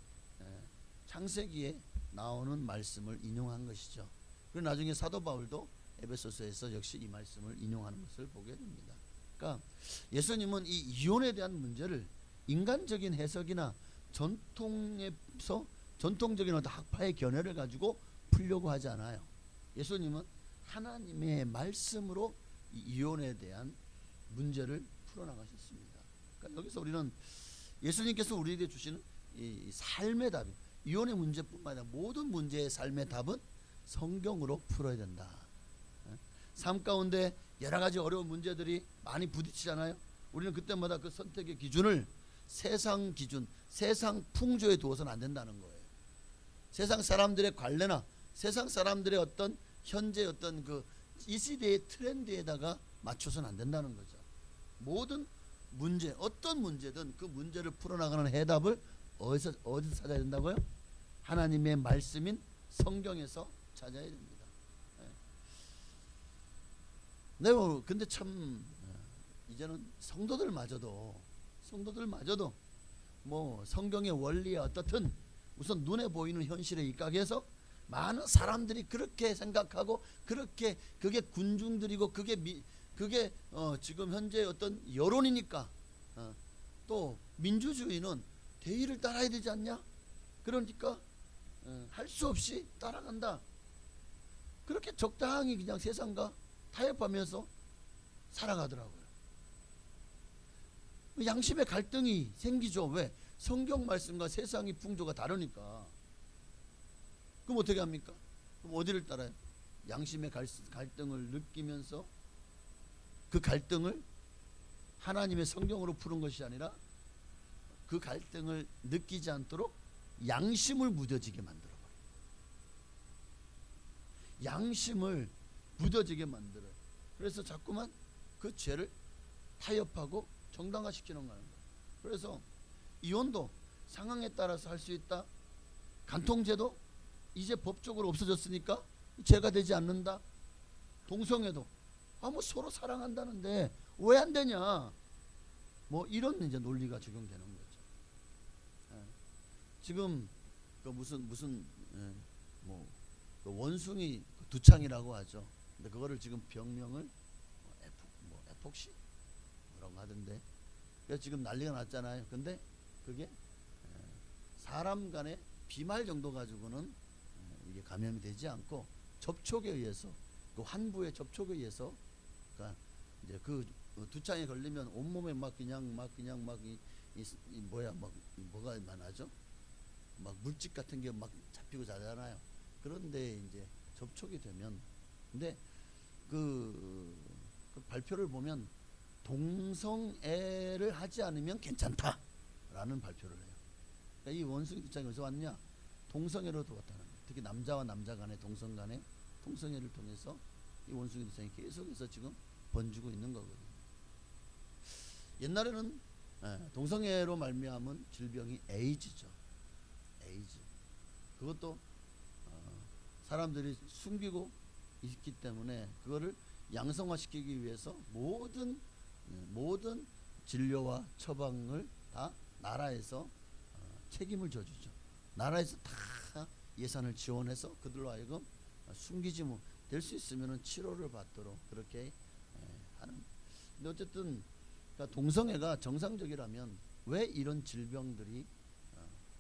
창세기에 나오는 말씀을 인용한 것이죠. 그리고 나중에 사도 바울도 에베소서에서 역시 이 말씀을 인용하는 것을 보게 됩니다. 그러니까 예수님은 이 이혼에 대한 문제를 인간적인 해석이나 전통적인 어떤 학파의 견해를 가지고 풀려고 하지 않아요. 예수님은 하나님의 말씀으로 이 이혼에 대한 문제를 풀어나가셨습니다. 그러니까 여기서 우리는 예수님께서 우리에게 주시는 이 삶의 답이, 이혼의 문제뿐만 아니라 모든 문제의 삶의 답은 성경으로 풀어야 된다. 삶 가운데 여러 가지 어려운 문제들이 많이 부딪히잖아요. 우리는 그때마다 그 선택의 기준을 세상 기준, 세상 풍조에 두어서는 안 된다는 거예요. 세상 사람들의 관례나 세상 사람들의 어떤 현재 어떤 그 이 시대의 트렌드에다가 맞춰서는 안 된다는 거죠. 모든 문제, 어떤 문제든 그 문제를 풀어나가는 해답을 어디서 찾아야 된다고요? 하나님의 말씀인 성경에서 찾아야 됩니다. 네, 근데 참 이제는 성도들마저도 뭐 성경의 원리에 어떻든 우선 눈에 보이는 현실에 입각해서 많은 사람들이 그렇게 생각하고 그렇게 그게 군중들이고 그게 지금 현재 어떤 여론이니까 또 민주주의는 대의를 따라야 되지 않냐? 그러니까 할 수 없이 따라간다. 그렇게 적당히 그냥 세상과 타협하면서 살아가더라고요. 양심의 갈등이 생기죠. 왜? 성경 말씀과 세상의 풍조가 다르니까. 그럼 어떻게 합니까? 그럼 어디를 따라요? 양심의 갈등을 느끼면서 그 갈등을 하나님의 성경으로 푸는 것이 아니라 그 갈등을 느끼지 않도록 양심을 무뎌지게 만들어버려요. 양심을 무뎌지게 만들어요. 그래서 자꾸만 그 죄를 타협하고 정당화시키는 거예요. 그래서 이혼도 상황에 따라서 할 수 있다. 간통죄도 이제 법적으로 없어졌으니까 죄가 되지 않는다. 동성애도 뭐 서로 사랑한다는데 왜 안 되냐? 뭐 이런 이제 논리가 적용되는 거죠. 지금 그 무슨 그 원숭이 두창이라고 하죠. 근데 그거를 지금 병명을 에폭시 뭐라고 하던데. 그래서 지금 난리가 났잖아요. 근데 그게 사람 간의 비말 정도 가지고는 이게 감염이 되지 않고 접촉에 의해서 그 환부의 접촉에 의해서 그러니까 이제 그 두창에 걸리면 온몸에 뭐가 많아져? 막 물집 같은 게 막 잡히고 자잖아요. 그런데 이제 접촉이 되면 근데 그 발표를 보면 동성애를 하지 않으면 괜찮다라는 발표를 해요. 그러니까 이 원숭이 두창이 어디서 왔냐? 동성애로도 왔다는 거예요. 특히 남자와 남자 간의 동성 간의 통성애를 통해서 이 원숭이 두창이 계속해서 지금 번지고 있는 거거든요. 옛날에는 동성애로 말미암은 질병이 에이즈죠. 에이즈. 그것도 사람들이 숨기고 있기 때문에 그거를 양성화시키기 위해서 모든 진료와 처방을 다 나라에서 책임을 져주죠. 나라에서 다 예산을 지원해서 그들로 하여금 숨기지 될 수 있으면 치료를 받도록 그렇게 하는. 근데 어쨌든 그러니까 동성애가 정상적이라면 왜 이런 질병들이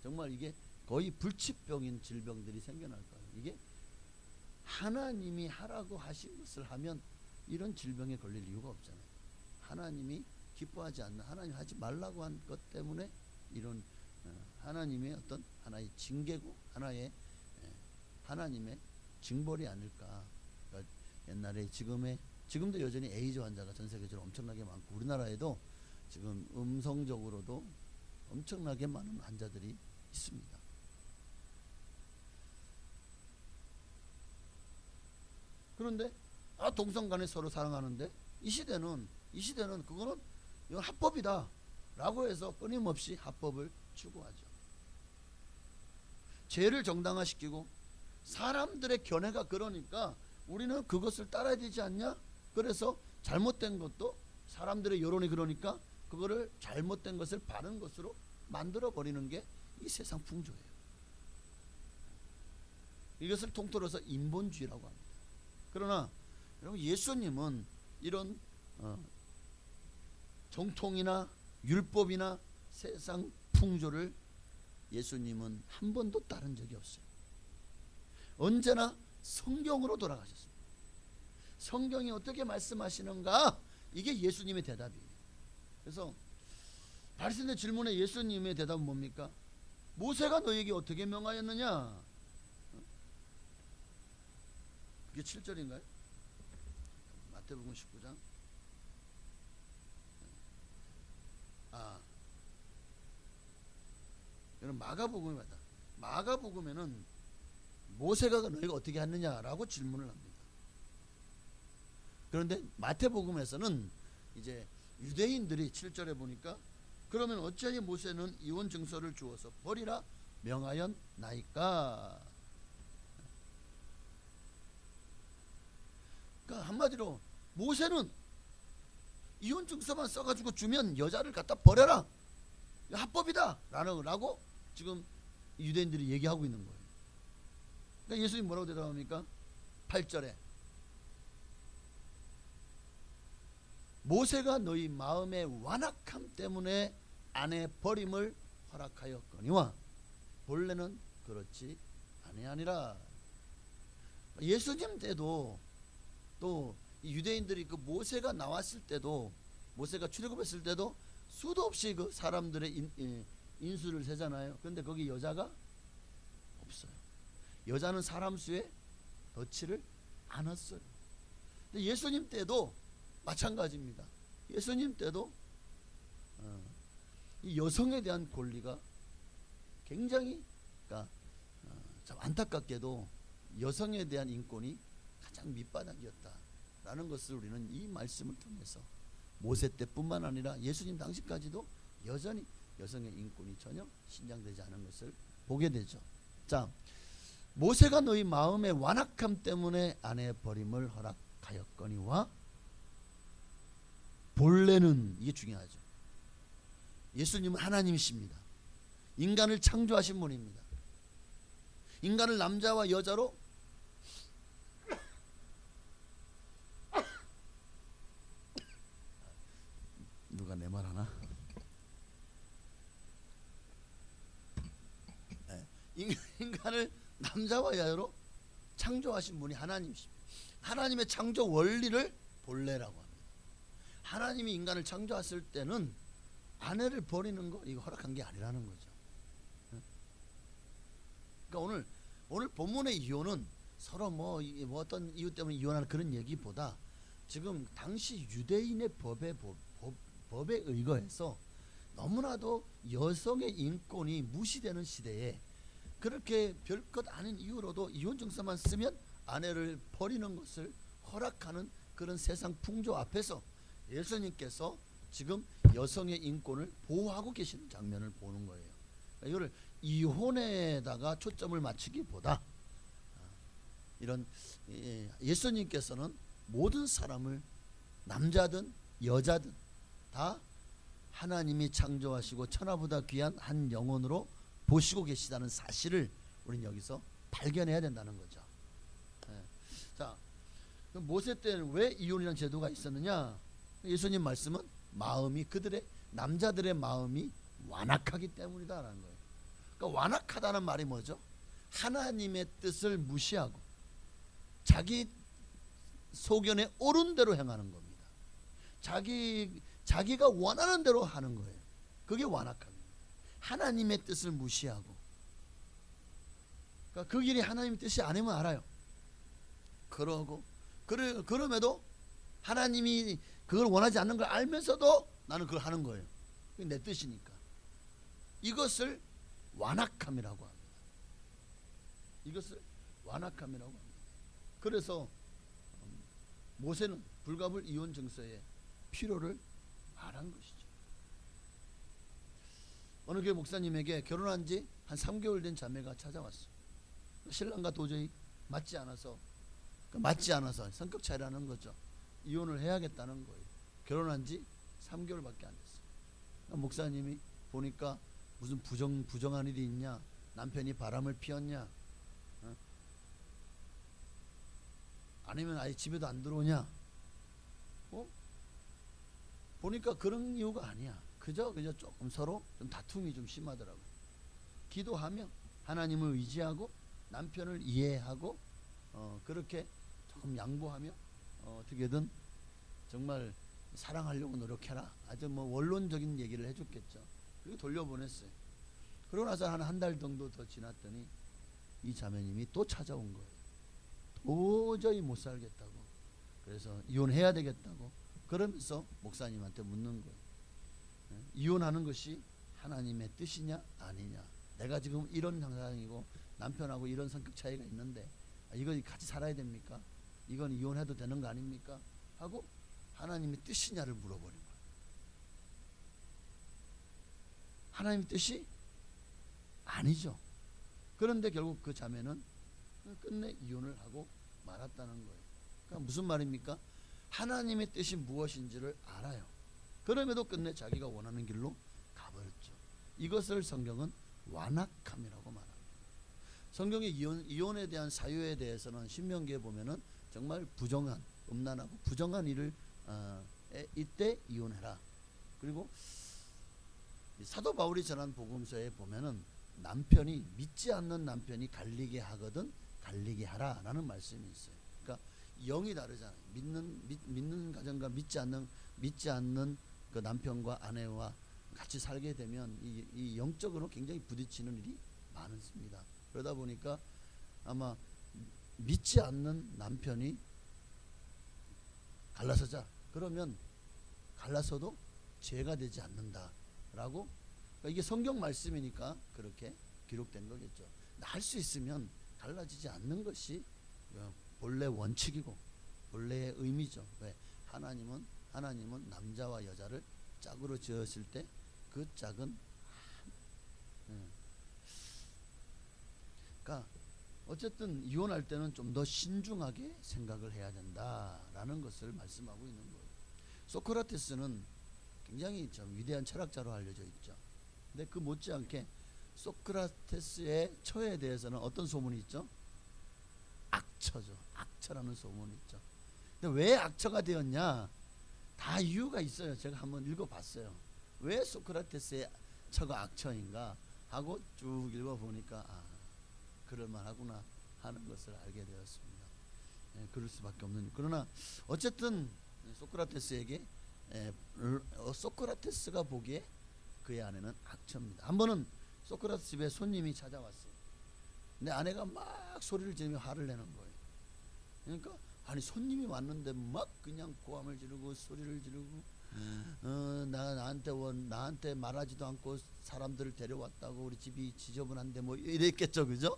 정말 이게 거의 불치병인 질병들이 생겨날까요? 이게 하나님이 하라고 하신 것을 하면 이런 질병에 걸릴 이유가 없잖아요. 하나님이 기뻐하지 않는, 하나님 하지 말라고 한 것 때문에 이런 하나님의 어떤 하나의 징계고 하나님의 징벌이 아닐까. 그러니까 옛날에 지금도 여전히 에이즈 환자가 전 세계적으로 엄청나게 많고 우리나라에도 지금 음성적으로도 엄청나게 많은 환자들이 있습니다. 그런데 동성 간에 서로 사랑하는데 이 시대는 그거는 이건 합법이다 라고 해서 끊임없이 합법을 추구하죠. 죄를 정당화시키고 사람들의 견해가 그러니까 우리는 그것을 따라야 되지 않냐? 그래서 잘못된 것도 사람들의 여론이 그러니까 그거를 잘못된 것을 바른 것으로 만들어 버리는 게 이 세상 풍조예요. 이것을 통틀어서 인본주의라고 합니다. 그러나 여러분 예수님은 이런 정통이나 율법이나 세상 풍조를 예수님은 한 번도 따른 적이 없어요. 언제나 성경으로 돌아가셨습니다. 성경이 어떻게 말씀하시는가? 이게 예수님의 대답이에요. 그래서 바리새인의 질문에 예수님의 대답은 뭡니까? 모세가 너에게 어떻게 명하였느냐? 그게 7절인가요? 마태복음 19장. 이건 마가복음이 맞다. 마가복음에는 모세가 너희가 어떻게 했느냐라고 질문을 합니다. 그런데 마태복음에서는 이제 유대인들이 7절에 보니까 그러면 어찌하여 모세는 이혼 증서를 주어서 버리라 명하였나이까. 그러니까 한마디로 모세는 이혼 증서만 써가지고 주면 여자를 갖다 버려라, 합법이다 라고 지금 유대인들이 얘기하고 있는 거예요. 그러니까 예수님 뭐라고 대답합니까? 8절에 모세가 너희 마음의 완악함 때문에 아내 버림을 허락하였거니와 본래는 그렇지 아니하니라. 예수님 때도 또 유대인들이 그 모세가 나왔을 때도, 모세가 출애굽했을 때도 수도 없이 그 사람들의 인수를 세잖아요. 그런데 거기 여자가 없어요. 여자는 사람 수에 넣지를 않았어요. 근데 예수님 때도 마찬가지입니다. 예수님 때도 이 여성에 대한 권리가 굉장히, 그러니까 참 안타깝게도 여성에 대한 인권이 가장 밑바닥이었다라는 것을 우리는 이 말씀을 통해서 모세 때뿐만 아니라 예수님 당시까지도 여전히 여성의 인권이 전혀 신장되지 않은 것을 보게 되죠. 자, 모세가 너희 마음의 완악함 때문에 아내 버림을 허락하였거니와 본래는, 이게 중요하죠. 예수님은 하나님이십니다. 인간을 창조하신 분입니다. 인간을 남자와 여자로 누가 내 말 하나? 인간을 남자와 여자로 창조하신 분이 하나님이십니다. 하나님의 창조 원리를 본래라고 합니다. 하나님이 인간을 창조했을 때는 아내를 버리는 거 이거 허락한 게 아니라는 거죠. 그러니까 오늘 본문의 이혼은 서로 뭐 어떤 이유 때문에 이혼하는 그런 얘기보다 지금 당시 유대인의 법에 의거해서 너무나도 여성의 인권이 무시되는 시대에 그렇게 별것 아닌 이유로도 이혼 증서만 쓰면 아내를 버리는 것을 허락하는 그런 세상 풍조 앞에서 예수님께서 지금 여성의 인권을 보호하고 계시는 장면을 보는 거예요. 이거를 이혼에다가 초점을 맞추기보다 이런 예수님께서는 모든 사람을 남자든 여자든 다 하나님이 창조하시고 천하보다 귀한 한 영혼으로 보시고 계시다는 사실을 우리는 여기서 발견해야 된다는 거죠. 자, 그럼 모세 때는 왜 이혼이라는 제도가 있었느냐? 예수님 말씀은 마음이, 그들의 남자들의 마음이 완악하기 때문이다라는 거예요. 그러니까 완악하다는 말이 뭐죠? 하나님의 뜻을 무시하고 자기 소견에 옳은 대로 행하는 겁니다. 자기가 원하는 대로 하는 거예요. 그게 완악합니다. 하나님의 뜻을 무시하고, 그러니까 그 길이 하나님의 뜻이 아니면 알아요. 그럼에도 하나님이 그걸 원하지 않는 걸 알면서도 나는 그걸 하는 거예요. 그게 내 뜻이니까. 이것을 완악함이라고 합니다. 이것을 완악함이라고 합니다. 그래서 모세는 불가불 이혼 증서의 필요를 말한 것이죠. 어느 교회 목사님에게 결혼한 지 한 3개월 된 자매가 찾아왔어요. 신랑과 도저히 맞지 않아서 성격 차이라는 거죠. 이혼을 해야겠다는 거예요. 결혼한 지 3개월밖에 안 됐어요. 목사님이 보니까 무슨 부정한 일이 있냐, 남편이 바람을 피웠냐, 아니면 아예 집에도 안 들어오냐, 보니까 그런 이유가 아니야. 그저 조금 서로 좀 다툼이 좀 심하더라고요. 기도하며 하나님을 의지하고 남편을 이해하고 그렇게 조금 양보하며 어떻게든 정말 사랑하려고 노력해라. 아주 뭐 원론적인 얘기를 해줬겠죠. 그리고 돌려보냈어요. 그러고 나서 한 달 정도 더 지났더니 이 자매님이 또 찾아온 거예요. 도저히 못 살겠다고. 그래서 이혼해야 되겠다고. 그러면서 목사님한테 묻는 거예요. 이혼하는 것이 하나님의 뜻이냐 아니냐. 내가 지금 이런 상황이고 남편하고 이런 성격 차이가 있는데 이거 같이 살아야 됩니까? 이건 이혼해도 되는 거 아닙니까? 하고 하나님의 뜻이냐를 물어보는 거예요. 하나님 뜻이 아니죠. 그런데 결국 그 자매는 끝내 이혼을 하고 말았다는 거예요. 그러니까 무슨 말입니까? 하나님의 뜻이 무엇인지를 알아요. 그럼에도 끝내 자기가 원하는 길로 가버렸죠. 이것을 성경은 완악함이라고 말합니다. 성경의 이혼에 대한 사유에 대해서는 신명기에 보면은 정말 부정한, 음란하고 부정한 일을 이때 이혼해라. 그리고 사도 바울이 전한 복음서에 보면은 남편이 믿지 않는 남편이 갈리게 하거든 갈리게 하라라는 말씀이 있어요. 그러니까 영이 다르잖아요. 믿는 가정과 믿지 않는 그 남편과 아내와 같이 살게 되면 이 영적으로 굉장히 부딪히는 일이 많습니다. 그러다 보니까 아마 믿지 않는 남편이 갈라서자 그러면 갈라서도 죄가 되지 않는다라고, 그러니까 이게 성경 말씀이니까 그렇게 기록된 거겠죠. 할 수 있으면 갈라지지 않는 것이 본래 원칙이고 본래의 의미죠. 왜? 하나님은 남자와 여자를 짝으로 지었을 때 그 짝은 그러니까 어쨌든 이혼할 때는 좀 더 신중하게 생각을 해야 된다라는 것을 말씀하고 있는 거예요. 소크라테스는 굉장히 좀 위대한 철학자로 알려져 있죠. 근데 그 못지않게 소크라테스의 처에 대해서는 어떤 소문이 있죠? 악처죠. 악처라는 소문이 있죠. 근데 왜 악처가 되었냐? 다 이유가 있어요. 제가 한번 읽어봤어요. 왜 소크라테스의 처가 악처인가 하고 쭉 읽어보니까 그럴만하구나 하는 것을 알게 되었습니다. 그럴 수밖에 없는. 그러나 어쨌든 소크라테스에게 소크라테스가 보기에 그의 아내는 악처입니다. 한 번은 소크라테스 집에 손님이 찾아왔어요. 근데 아내가 막 소리를 지르며 화를 내는 거예요. 그러니까 아니 손님이 왔는데 막 그냥 고함을 지르고 소리를 지르고 나한테 말하지도 않고 사람들을 데려왔다고 우리 집이 지저분한데 뭐 이랬겠죠, 그죠?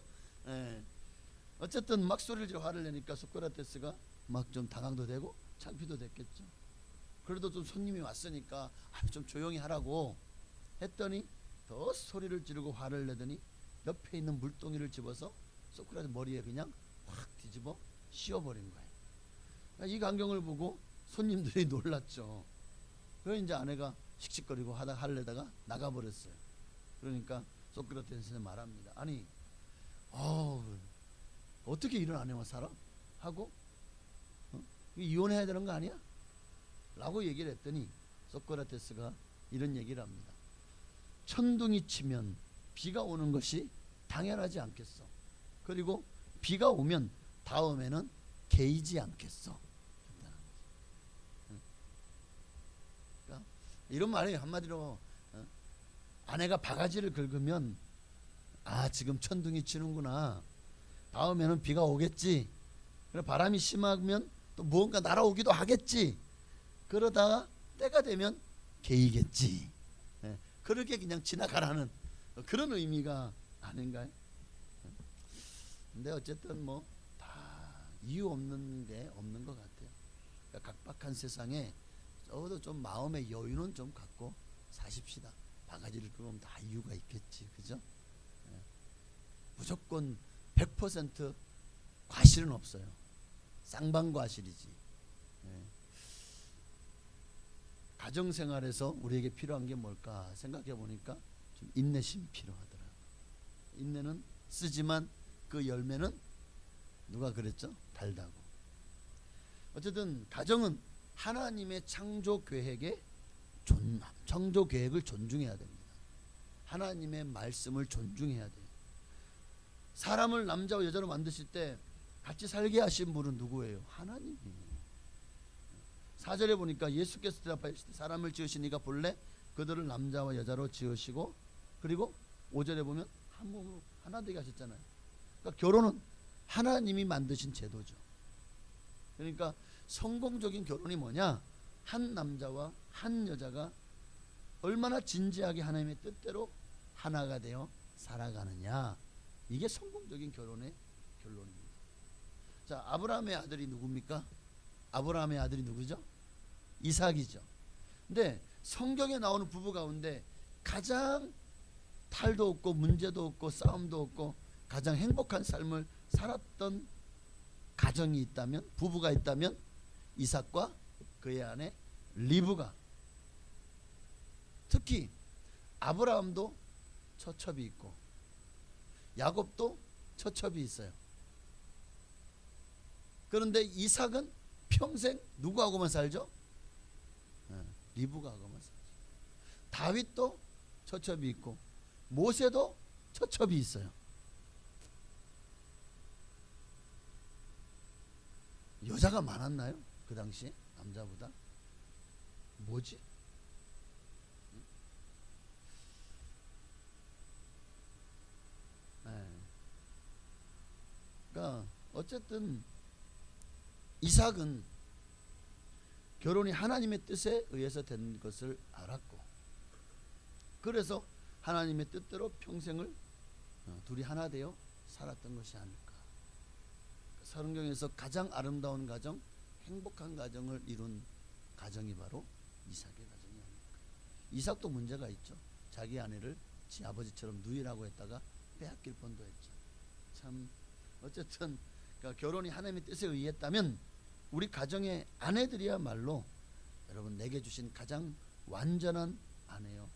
어쨌든 막 소리를 지르고 화를 내니까 소크라테스가 막 좀 당황도 되고 창피도 됐겠죠. 그래도 좀 손님이 왔으니까 좀 조용히 하라고 했더니 더 소리를 지르고 화를 내더니 옆에 있는 물동이를 집어서 소크라테스 머리에 그냥 확 뒤집어 씌워버린 거예요. 그러니까 이 광경을 보고 손님들이 놀랐죠. 그래서 이제 아내가 씩씩거리고 하려다가 나가버렸어요. 그러니까 소크라테스는 말합니다. 아니 어떻게 이런 아내와 살아? 하고 이혼해야 되는 거 아니야? 라고 얘기를 했더니 소크라테스가 이런 얘기를 합니다. 천둥이 치면 비가 오는 것이 당연하지 않겠어. 그리고 비가 오면 다음에는 개이지 않겠어. 그러니까 이런 말이 한마디로 아내가 바가지를 긁으면 지금 천둥이 치는구나. 다음에는 비가 오겠지. 바람이 심하면 또 무언가 날아오기도 하겠지. 그러다가 때가 되면 개이겠지. 그렇게 그냥 지나가라는 그런 의미가 아닌가요? 근데 어쨌든 뭐 다 이유 없는 게 없는 것 같아요. 그러니까 각박한 세상에 적어도 좀 마음의 여유는 좀 갖고 사십시다. 바가지를 긁으면 다 이유가 있겠지, 그죠? 무조건 100% 과실은 없어요. 쌍방과실이지. 가정생활에서 우리에게 필요한 게 뭘까 생각해 보니까 좀 인내심이 필요하더라. 인내는 쓰지만 그 열매는 누가 그랬죠? 달다고. 어쨌든 가정은 하나님의 창조 계획을 존중해야 됩니다. 하나님의 말씀을 존중해야 돼요. 사람을 남자와 여자로 만드실 때 같이 살게 하신 분은 누구예요? 하나님이에요. 4절에 보니까 예수께서 대답하시되 사람을 지으시니가 본래 그들을 남자와 여자로 지으시고, 그리고 5절에 보면 한 몸으로 하나 되게 하셨잖아요. 그러니까 결혼은 하나님이 만드신 제도죠. 그러니까 성공적인 결혼이 뭐냐? 한 남자와 한 여자가 얼마나 진지하게 하나님의 뜻대로 하나가 되어 살아가느냐, 이게 성공적인 결혼의 결론입니다. 자, 아브라함의 아들이 누굽니까? 아브라함의 아들이 누구죠? 이삭이죠. 근데 성경에 나오는 부부 가운데 가장 탈도 없고 문제도 없고 싸움도 없고 가장 행복한 삶을 살았던 가정이 있다면, 부부가 있다면 이삭과 그의 아내 리브가. 특히 아브라함도 처첩이 있고 야곱도 처첩이 있어요. 그런데 이삭은 평생 누구하고만 살죠? 리브가하고만 살죠. 다윗도 처첩이 있고 모세도 처첩이 있어요. 여자가 많았나요? 그 당시에 남자보다? 뭐지? 그러니까 어쨌든 이삭은 결혼이 하나님의 뜻에 의해서 된 것을 알았고, 그래서 하나님의 뜻대로 평생을 둘이 하나 되어 살았던 것이 아닐까. 성경에서 가장 아름다운 가정, 행복한 가정을 이룬 가정이 바로 이삭의 가정이 아닐까. 이삭도 문제가 있죠. 자기 아내를 지 아버지처럼 누이라고 했다가 빼앗길 뻔도 했죠. 참 어쨌든 그러니까 결혼이 하나님의 뜻에 의했다면 우리 가정의 아내들이야말로 여러분 내게 주신 가장 완전한 아내요.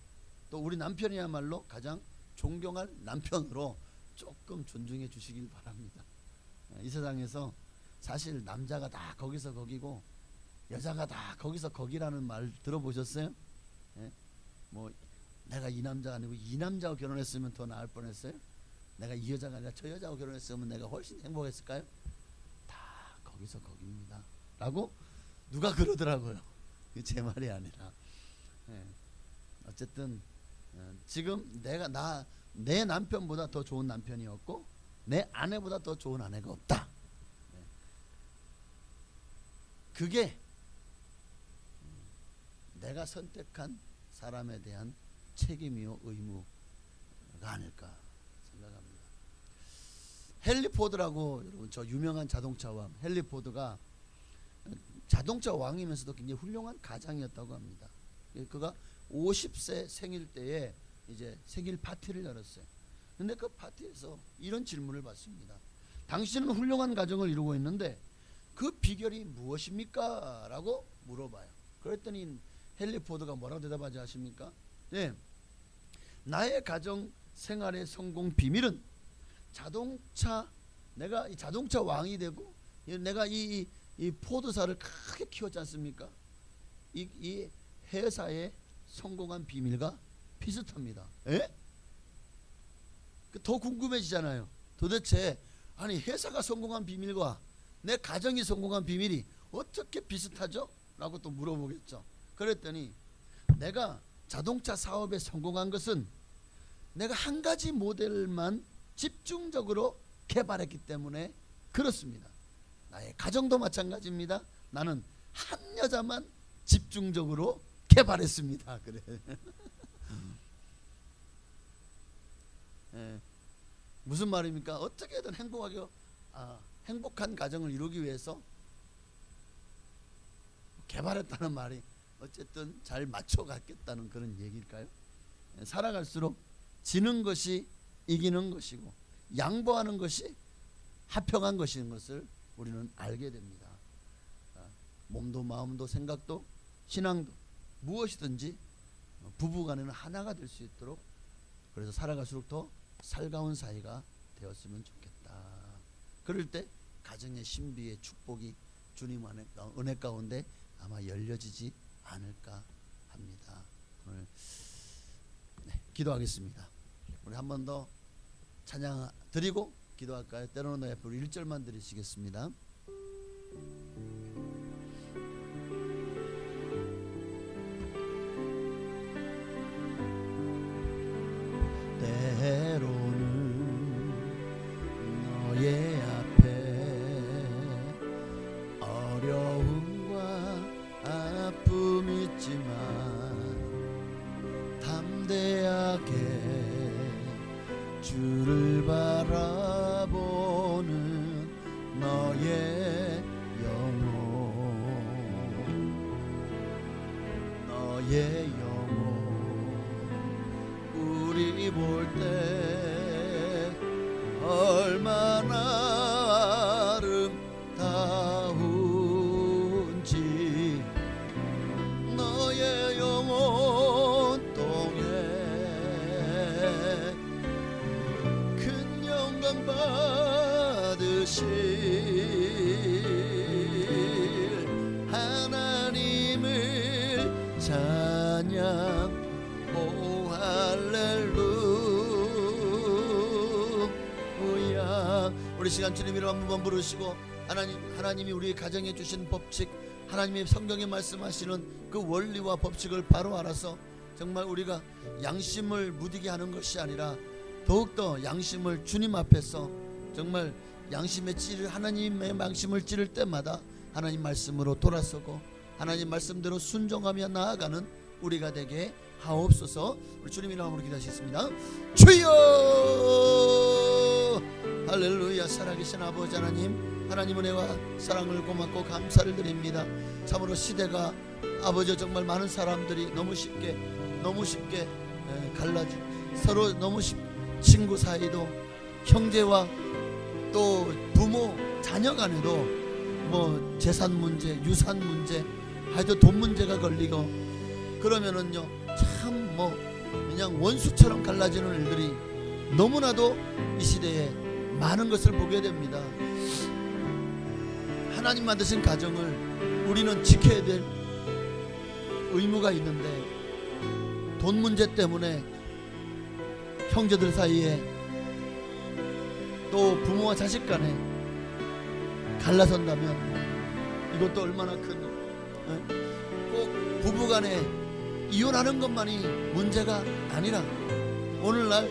또 우리 남편이야말로 가장 존경할 남편으로 조금 존중해 주시길 바랍니다. 이 세상에서 사실 남자가 다 거기서 거기고 여자가 다 거기서 거기라는 말 들어보셨어요? 예? 뭐 내가 이 남자가 아니고 이 남자하고 결혼했으면 더 나을 뻔했어요? 내가 이 여자가 아니라 저 여자하고 결혼했으면 내가 훨씬 행복했을까요? 다 거기서 거기입니다 라고 누가 그러더라고요. 제 말이 아니라. 예. 어쨌든 지금 내 남편보다 더 좋은 남편이 없고 내 아내보다 더 좋은 아내가 없다. 그게 내가 선택한 사람에 대한 책임이요 의무가 아닐까 생각합니다. 헨리 포드라고 여러분 저 유명한 자동차 왕 헨리 포드가 자동차 왕이면서도 굉장히 훌륭한 가장이었다고 합니다. 그가 50세 생일 때에 이제 생일 파티를 열었어요. 근데 그 파티에서 이런 질문을 받습니다. 당신은 훌륭한 가정을 이루고 있는데 그 비결이 무엇입니까? 라고 물어봐요. 그랬더니 헨리 포드가 뭐라고 대답하지 아십니까? 네, 나의 가정 생활의 성공 비밀은 내가 이 자동차 왕이 되고 내가 이 포드사를 크게 키웠지 않습니까? 이 회사의 성공한 비밀과 비슷합니다. 에? 더 궁금해지잖아요. 도대체 아니 회사가 성공한 비밀과 내 가정이 성공한 비밀이 어떻게 비슷하죠? 라고 또 물어보겠죠. 그랬더니 내가 자동차 사업에 성공한 것은 내가 한 가지 모델만 집중적으로 개발했기 때문에 그렇습니다. 나의 가정도 마찬가지입니다. 나는 한 여자만 집중적으로 개발했습니다. 그래. 예, 무슨 말입니까? 어떻게든 행복한 가정을 이루기 위해서 개발했다는 말이 어쨌든 잘 맞춰갔겠다는 그런 얘기일까요? 살아갈수록 지는 것이 이기는 것이고 양보하는 것이 합평한 것인 것을 우리는 알게 됩니다. 몸도 마음도 생각도 신앙도 무엇이든지 부부간에는 하나가 될 수 있도록 그래서 살아갈수록 더 살가운 사이가 되었으면 좋겠다. 그럴 때 가정의 신비의 축복이 주님 안에 은혜 가운데 아마 열려지지 않을까 합니다. 오늘 기도하겠습니다. 우리 한 번 더 찬양 드리고 기도할까요? 때로는 너의 앞으로 1절만 드리시겠습니다. 때로는 너의 앞에 어려움과 아픔 있지만 담대하게 주를 바라보는 너의 영혼 우리 볼 때 얼마나 아름다운지 너의 영혼 동에 큰 영광 받으실 하나님을 찬양. 오 할렐루야. 우리 시간 주님 이름 한 번만 부르시고 하나님이 우리 가정에 주신 법칙, 하나님의 성경에 말씀하시는 그 원리와 법칙을 바로 알아서 정말 우리가 양심을 무디게 하는 것이 아니라 더욱더 양심을 주님 앞에서 정말 양심의 찌를 하나님의 양심을 찌를 때마다 하나님 말씀으로 돌아서고 하나님 말씀대로 순종하며 나아가는 우리가 되게 하옵소서. 우리 주님 이름으로 기도하시겠습니다. 주여 할렐루야. 살아계신 아버지 하나님, 하나님 은혜와 사랑을 고맙고 감사를 드립니다. 참으로 시대가 아버지 정말 많은 사람들이 너무 쉽게 갈라지 서로 너무 친구 사이도 형제와 또 부모 자녀 간에도 뭐 재산 문제, 유산 문제, 하여튼 돈 문제가 걸리고 그러면은요 참 뭐 그냥 원수처럼 갈라지는 일들이 너무나도 이 시대에 많은 것을 보게 됩니다. 하나님 만드신 가정을 우리는 지켜야 될 의무가 있는데 돈 문제 때문에 형제들 사이에 또 부모와 자식 간에 갈라선다면 이것도 얼마나 큰 꼭 부부 간에 이혼하는 것만이 문제가 아니라 오늘날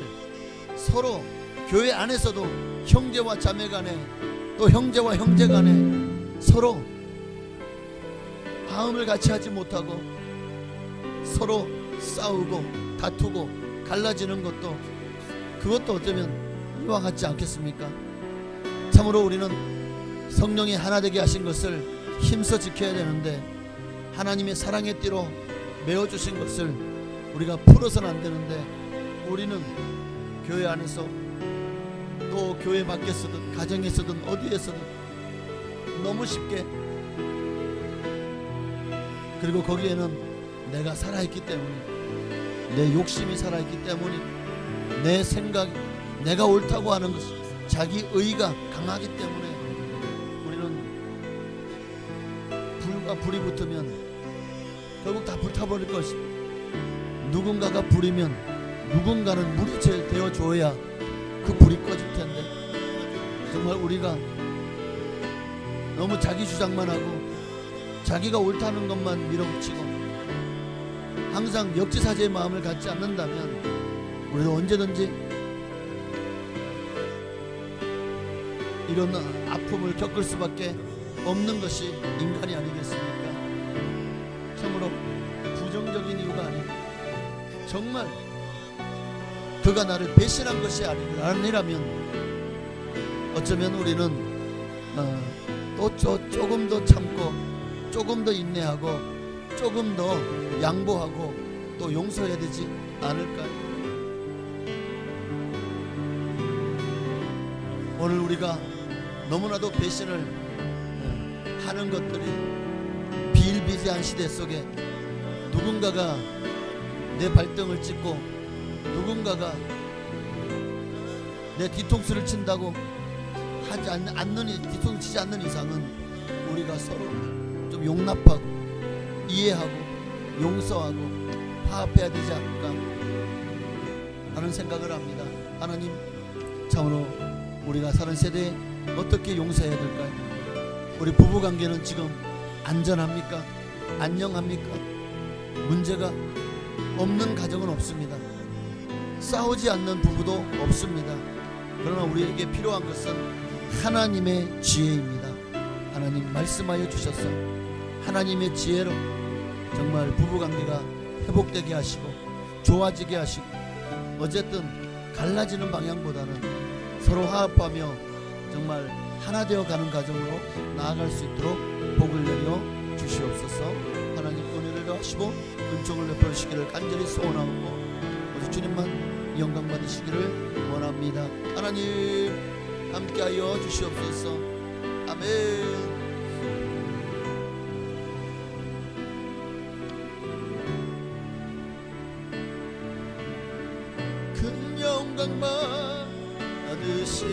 서로 교회 안에서도 형제와 자매 간에 또 형제와 형제 간에 서로 마음을 같이 하지 못하고 서로 싸우고 다투고 갈라지는 것도 그것도 어쩌면 이와 같지 않겠습니까? 참으로 우리는 성령이 하나 되게 하신 것을 힘써 지켜야 되는데 하나님의 사랑의 띠로 메어주신 것을 우리가 풀어서는 안 되는데 우리는 교회 안에서 또 교회 밖에서든 가정에서든 어디에서든 너무 쉽게 그리고 거기에는 내가 살아있기 때문에 내 욕심이 살아있기 때문에 내 생각 내가 옳다고 하는 것 자기 의가 강하기 때문에 우리는 불과 불이 붙으면 결국 다 불타버릴 것입니다. 누군가가 불이면 누군가는 물이 되어줘야 그 불이 꺼질 텐데 정말 우리가 너무 자기 주장만 하고 자기가 옳다는 것만 밀어붙이고 항상 역지사지의 마음을 갖지 않는다면 우리도 언제든지 이런 아픔을 겪을 수밖에 없는 것이 인간이 아니겠습니까? 참으로 부정적인 이유가 아니고 정말 그가 나를 배신한 것이 아니라면 어쩌면 우리는 또 조금 더 참고 조금 더 인내하고 조금 더 양보하고 또 용서해야 되지 않을까요? 오늘 우리가 너무나도 배신을 하는 것들이 비일비재한 시대 속에 누군가가 내 발등을 찍고 누군가가 내 뒤통수를 친다고 하지 않는 뒤통수 치지 않는 이상은 우리가 서로 좀 용납하고 이해하고 용서하고 화합해야 되지 않을까 하는 생각을 합니다. 하나님 참으로 우리가 사는 세대에 어떻게 용서해야 될까요? 우리 부부관계는 지금 안전합니까? 안녕합니까? 문제가 없는 가정은 없습니다. 싸우지 않는 부부도 없습니다. 그러나 우리에게 필요한 것은 하나님의 지혜입니다. 하나님 말씀하여 주셔서 하나님의 지혜로 정말 부부관계가 회복되게 하시고 좋아지게 하시고 어쨌든 갈라지는 방향보다는 서로 화합하며 정말 하나 되어 가는 가정으로 나아갈 수 있도록 복을 내려 주시옵소서. 하나님 은혜를 더하시고 은총을 베풀으시기를 간절히 소원하고 오직 주님만 영광 받으시기를 원합니다. 하나님 함께하여 주시옵소서. 아멘. 큰 영광 받으실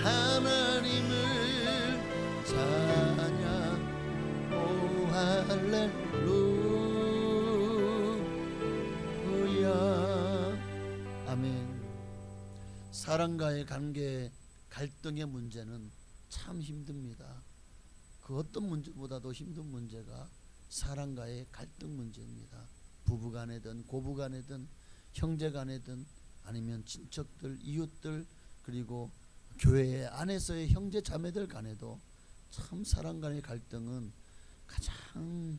하나님을 찬양. 오 할렐루야. 아멘. 사람과의 관계 갈등의 문제는 참 힘듭니다. 그 어떤 문제보다도 힘든 문제가 사람과의 갈등 문제입니다. 부부간에든 고부간에든 형제간에든 아니면 친척들, 이웃들, 그리고 교회 안에서의 형제 자매들 간에도 참 사람 간의 갈등은 가장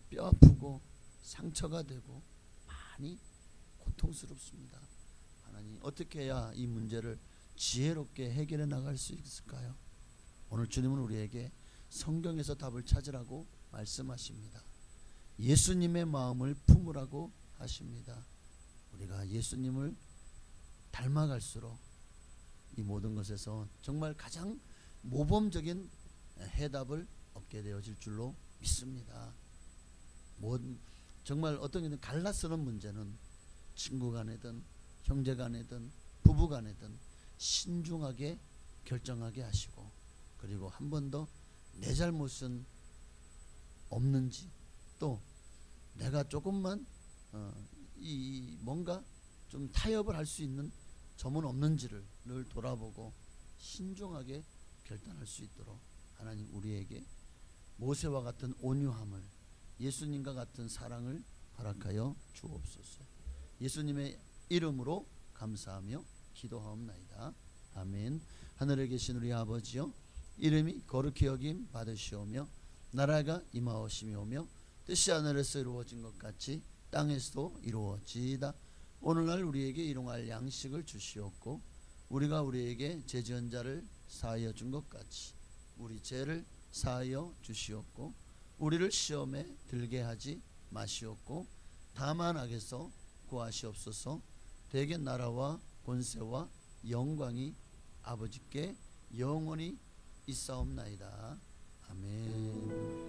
뼈 아프고 상처가 되고 많이 고통스럽습니다. 하나님 어떻게 해야 이 문제를 지혜롭게 해결해 나갈 수 있을까요? 오늘 주님은 우리에게 성경에서 답을 찾으라고 말씀하십니다. 예수님의 마음을 품으라고 하십니다. 우리가 예수님을 닮아갈수록 이 모든 것에서 정말 가장 모범적인 해답을 얻게 되어질 줄로 믿습니다. 정말 어떤 갈라서는 문제는 친구 간에든 형제 간에든 부부 간에든 신중하게 결정하게 하시고, 그리고 한 번 더 내 잘못은 없는지, 또 내가 조금만 뭔가 좀 타협을 할 수 있는 점은 없는지를 늘 돌아보고 신중하게 결단할 수 있도록 하나님 우리에게 모세와 같은 온유함을, 예수님과 같은 사랑을 허락하여 주옵소서. 예수님의 이름으로 감사하며 기도하옵나이다. 아멘. 하늘에 계신 우리 아버지여, 이름이 거룩히 여김 받으시오며 나라가 임하오시며오며 뜻이 하늘에서 이루어진 것 같이 땅에서도 이루어지이다. 오늘날 우리에게 일용할 양식을 주시옵고, 우리가 우리에게 죄 지은 자를 사하여 준 것 같이 우리 죄를 사하여 주시옵고, 우리를 시험에 들게 하지 마시옵고 다만 악에서 구하시옵소서. 대개 나라와 권세와 영광이 아버지께 영원히 있사옵나이다. 아멘.